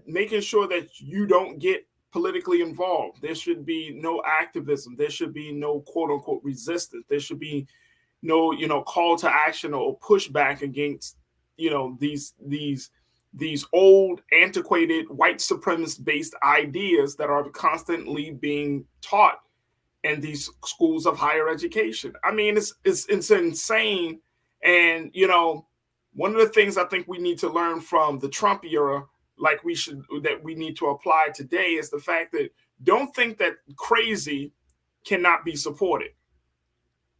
making sure that you don't get politically involved. There should be no activism. There should be no quote unquote resistance. There should be no, call to action or pushback against, these old, antiquated, white supremacist based ideas that are constantly being taught in these schools of higher education. I mean, it's insane. And, one of the things I think we need to learn from the Trump era, that we need to apply today, is the fact that don't think that crazy cannot be supported,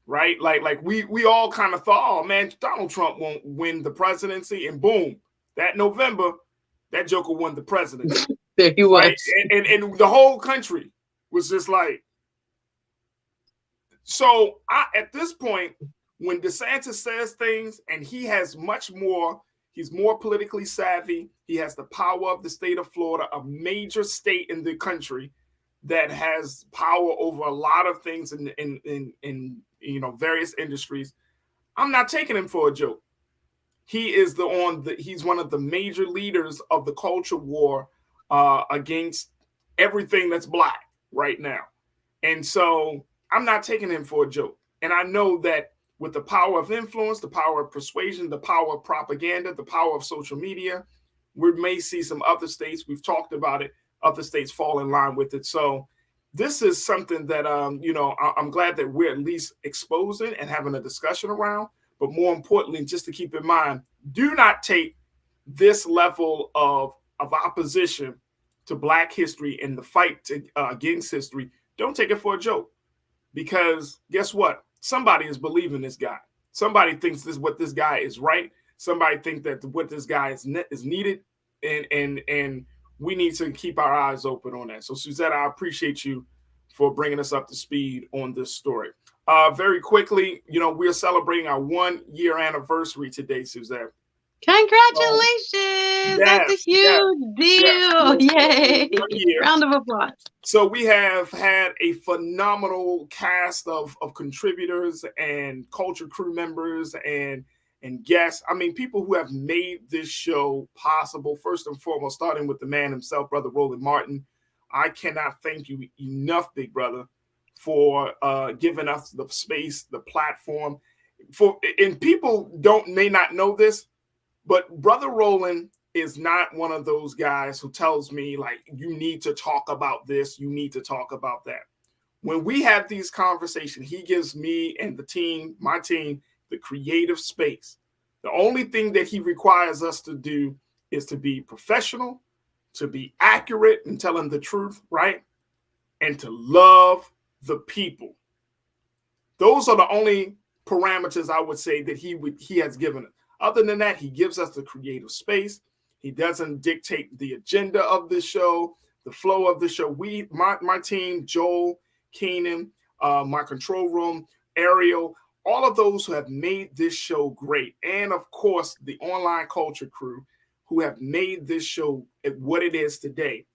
right? Like we all kind of thought, oh man, Donald Trump won't win the presidency, and boom, that November, that joker won the presidency. There he was, right? and the whole country was just like. So at this point, when DeSantis says things, and he's more politically savvy. He has the power of the state of Florida, a major state in the country that has power over a lot of things in various industries. I'm not taking him for a joke. He's one of the major leaders of the culture war against everything that's Black right now. And so I'm not taking him for a joke. And I know that with the power of influence, the power of persuasion, the power of propaganda, the power of social media, we may see some other states, we've talked about it, other states fall in line with it. So this is something that, I'm glad that we're at least exposing and having a discussion around. But more importantly, just to keep in mind, do not take this level of opposition to Black history and the fight against history, don't take it for a joke. Because guess what? Somebody is believing this guy. Somebody thinks what this guy is right. Somebody thinks that what this guy is needed, and we need to keep our eyes open on that. So, Suzette, I appreciate you for bringing us up to speed on this story. Very quickly, we're celebrating our 1-year anniversary today, Suzette. Congratulations! That's a huge deal. Yay! Round of applause. So we have had a phenomenal cast of contributors and culture crew members and guests. I mean, people who have made this show possible. First and foremost, starting with the man himself, Brother Roland Martin. I cannot thank you enough, big brother, for giving us the space, the platform. And people may not know this, but Brother Roland is not one of those guys who tells me, like, you need to talk about this, you need to talk about that. When we have these conversations, he gives me and my team, the creative space. The only thing that he requires us to do is to be professional, to be accurate and telling the truth, right? And to love the people. Those are the only parameters I would say that he has given us. Other than that, he gives us the creative space. He doesn't dictate the agenda of the show, the flow of the show. My team, Joel, Keenan, my control room, Ariel, all of those who have made this show great. And of course, the online culture crew who have made this show what it is today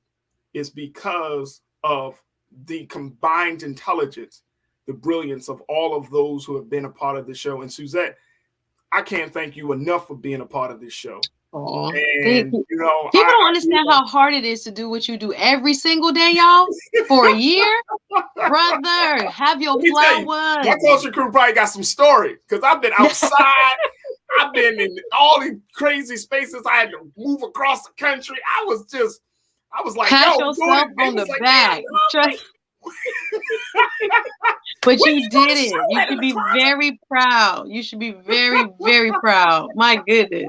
is because of the combined intelligence, the brilliance of all of those who have been a part of the show. And Suzette, I can't thank you enough for being a part of this show. Oh, And you. you know, People don't understand how hard it is to do what you do every single day, y'all, for a year. Brother, have your flowers. My culture crew probably got some story because I've been outside. I've been in all these crazy spaces. I had to move across the country. I was like, pat yo, yourself on the back. But you did it. You should be very proud. You should be very, very proud. My goodness.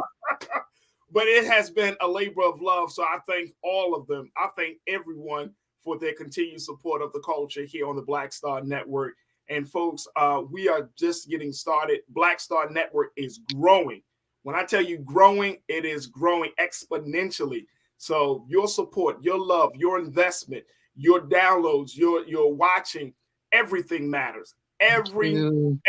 But it has been a labor of love. So I thank all of them. I thank everyone for their continued support of the culture here on the Black Star Network. And folks, we are just getting started. Black Star Network is growing. When I tell you growing, it is growing exponentially. So your support, your love, your investment, your downloads, your watching, everything matters. Every little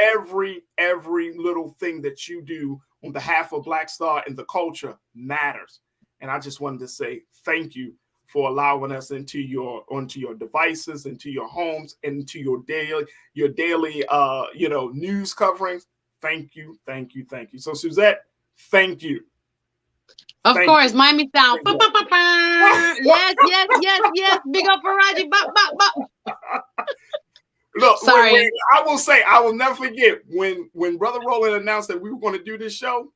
thing that you do on behalf of Black Star and the culture matters. And I just wanted to say thank you for allowing us onto your devices, into your homes, into your daily news coverings. Thank you. So Suzette, thank you. Of course, Miami Sound. Yes. Big up Farajii. Look, sorry. I will say, I will never forget when Brother Roland announced that we were going to do this show.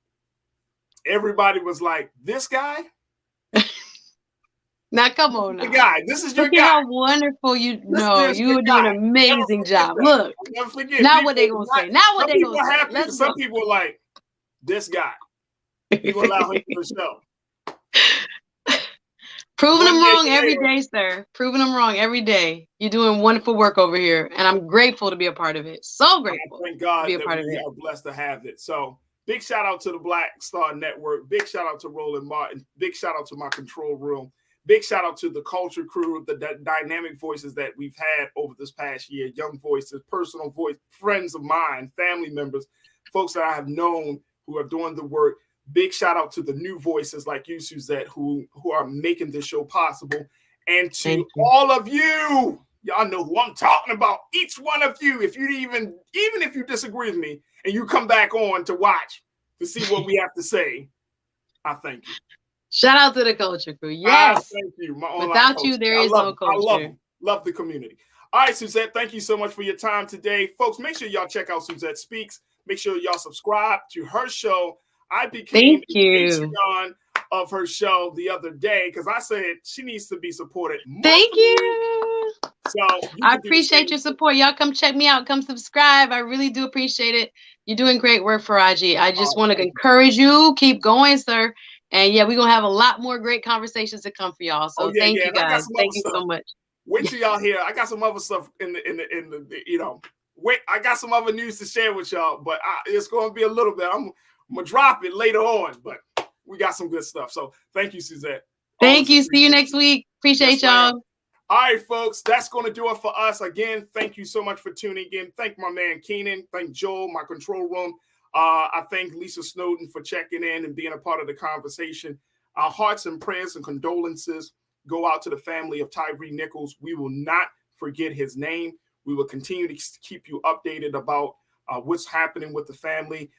Everybody was like, "This guy." Now come on, now. The guy. This is your Look guy. at how wonderful you know. You were doing an amazing job. Look. Never forget. Now people, what they gonna say? Now what they gonna say? Let's some people are like, "This guy." You gonna allow him to show. Proving them wrong every day, sir. Proving them wrong every day. You're doing wonderful work over here, and I'm grateful to be a part of it. So grateful. Thank God to be a that part of we it. are blessed to have it. So big shout out to the Black Star Network. Big shout out to Roland Martin. Big shout out to my control room. Big shout out to the culture crew, the dynamic voices that we've had over this past year. Young voices, personal voice, friends of mine, family members, folks that I have known who are doing the work. Big shout out to the new voices like you, Suzette, who are making this show possible. And to all of you, y'all know who I'm talking about. Each one of you, if you even if you disagree with me and you come back on to watch to see what we have to say, I thank you. Shout out to the culture crew. Yes. Thank you. Without you, there is no culture. I love the community. All right, Suzette, thank you so much for your time today. Folks, make sure y'all check out Suzette Speaks. Make sure y'all subscribe to her show. I became a Patreon of her show the other day because I said she needs to be supported. Thank you. So I appreciate your support. Y'all come check me out. Come subscribe. I really do appreciate it. You're doing great work, Farajii. I just want to encourage you. Keep going, sir. And yeah, we're going to have a lot more great conversations to come for y'all. So thank you guys. Thank you so much. Wait till y'all hear. I got some other stuff in the wait, I got some other news to share with y'all, but it's going to be a little bit. I'm going to drop it later on, but we got some good stuff. So thank you, Suzette. Thank you. See you next week. Appreciate y'all. All right, folks, that's going to do it for us. Again, thank you so much for tuning in. Thank my man Keenan. Thank Joel, my control room. I thank Lisa Snowden for checking in and being a part of the conversation. Our hearts and prayers and condolences go out to the family of Tyree Nichols. We will not forget his name. We will continue to keep you updated about what's happening with the family.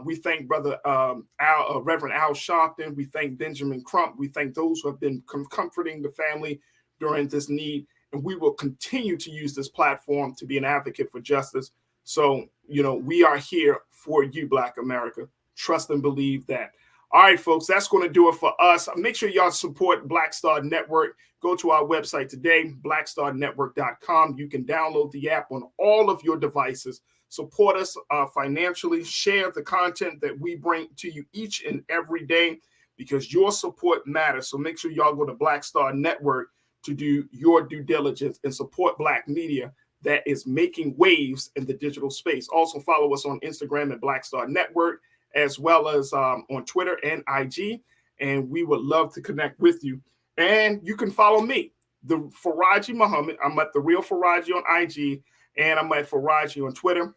We thank Brother Reverend Al Sharpton. We thank Benjamin Crump. We thank those who have been comforting the family during this need. And we will continue to use this platform to be an advocate for justice. So, we are here for you, Black America. Trust and believe that. All right, folks, that's going to do it for us. Make sure y'all support Black Star Network. Go to our website today, blackstarnetwork.com. You can download the app on all of your devices. Support us financially. Share the content that we bring to you each and every day because your support matters. So make sure y'all go to Black Star Network to do your due diligence and support Black media that is making waves in the digital space. Also follow us on Instagram at Black Star Network, as well as on Twitter and IG. And we would love to connect with you. And you can follow me, the Farajii Muhammad. I'm at The Real Farajii on IG, and I'm at Farajii on Twitter.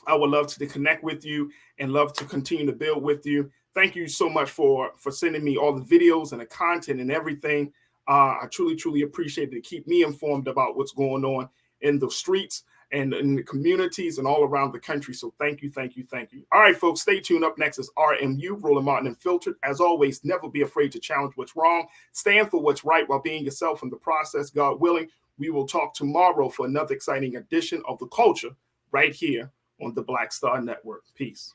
I would love to connect with you and love to continue to build with you. Thank you so much for sending me all the videos and the content and everything. I truly, truly appreciate it to keep me informed about what's going on in the streets. and in the communities and all around the country. So thank you, thank you, thank you. All right, folks, stay tuned. Up next is RMU, Roland Martin Unfiltered. As always, never be afraid to challenge what's wrong. Stand for what's right while being yourself in the process. God willing, we will talk tomorrow for another exciting edition of The Culture right here on the Black Star Network. Peace.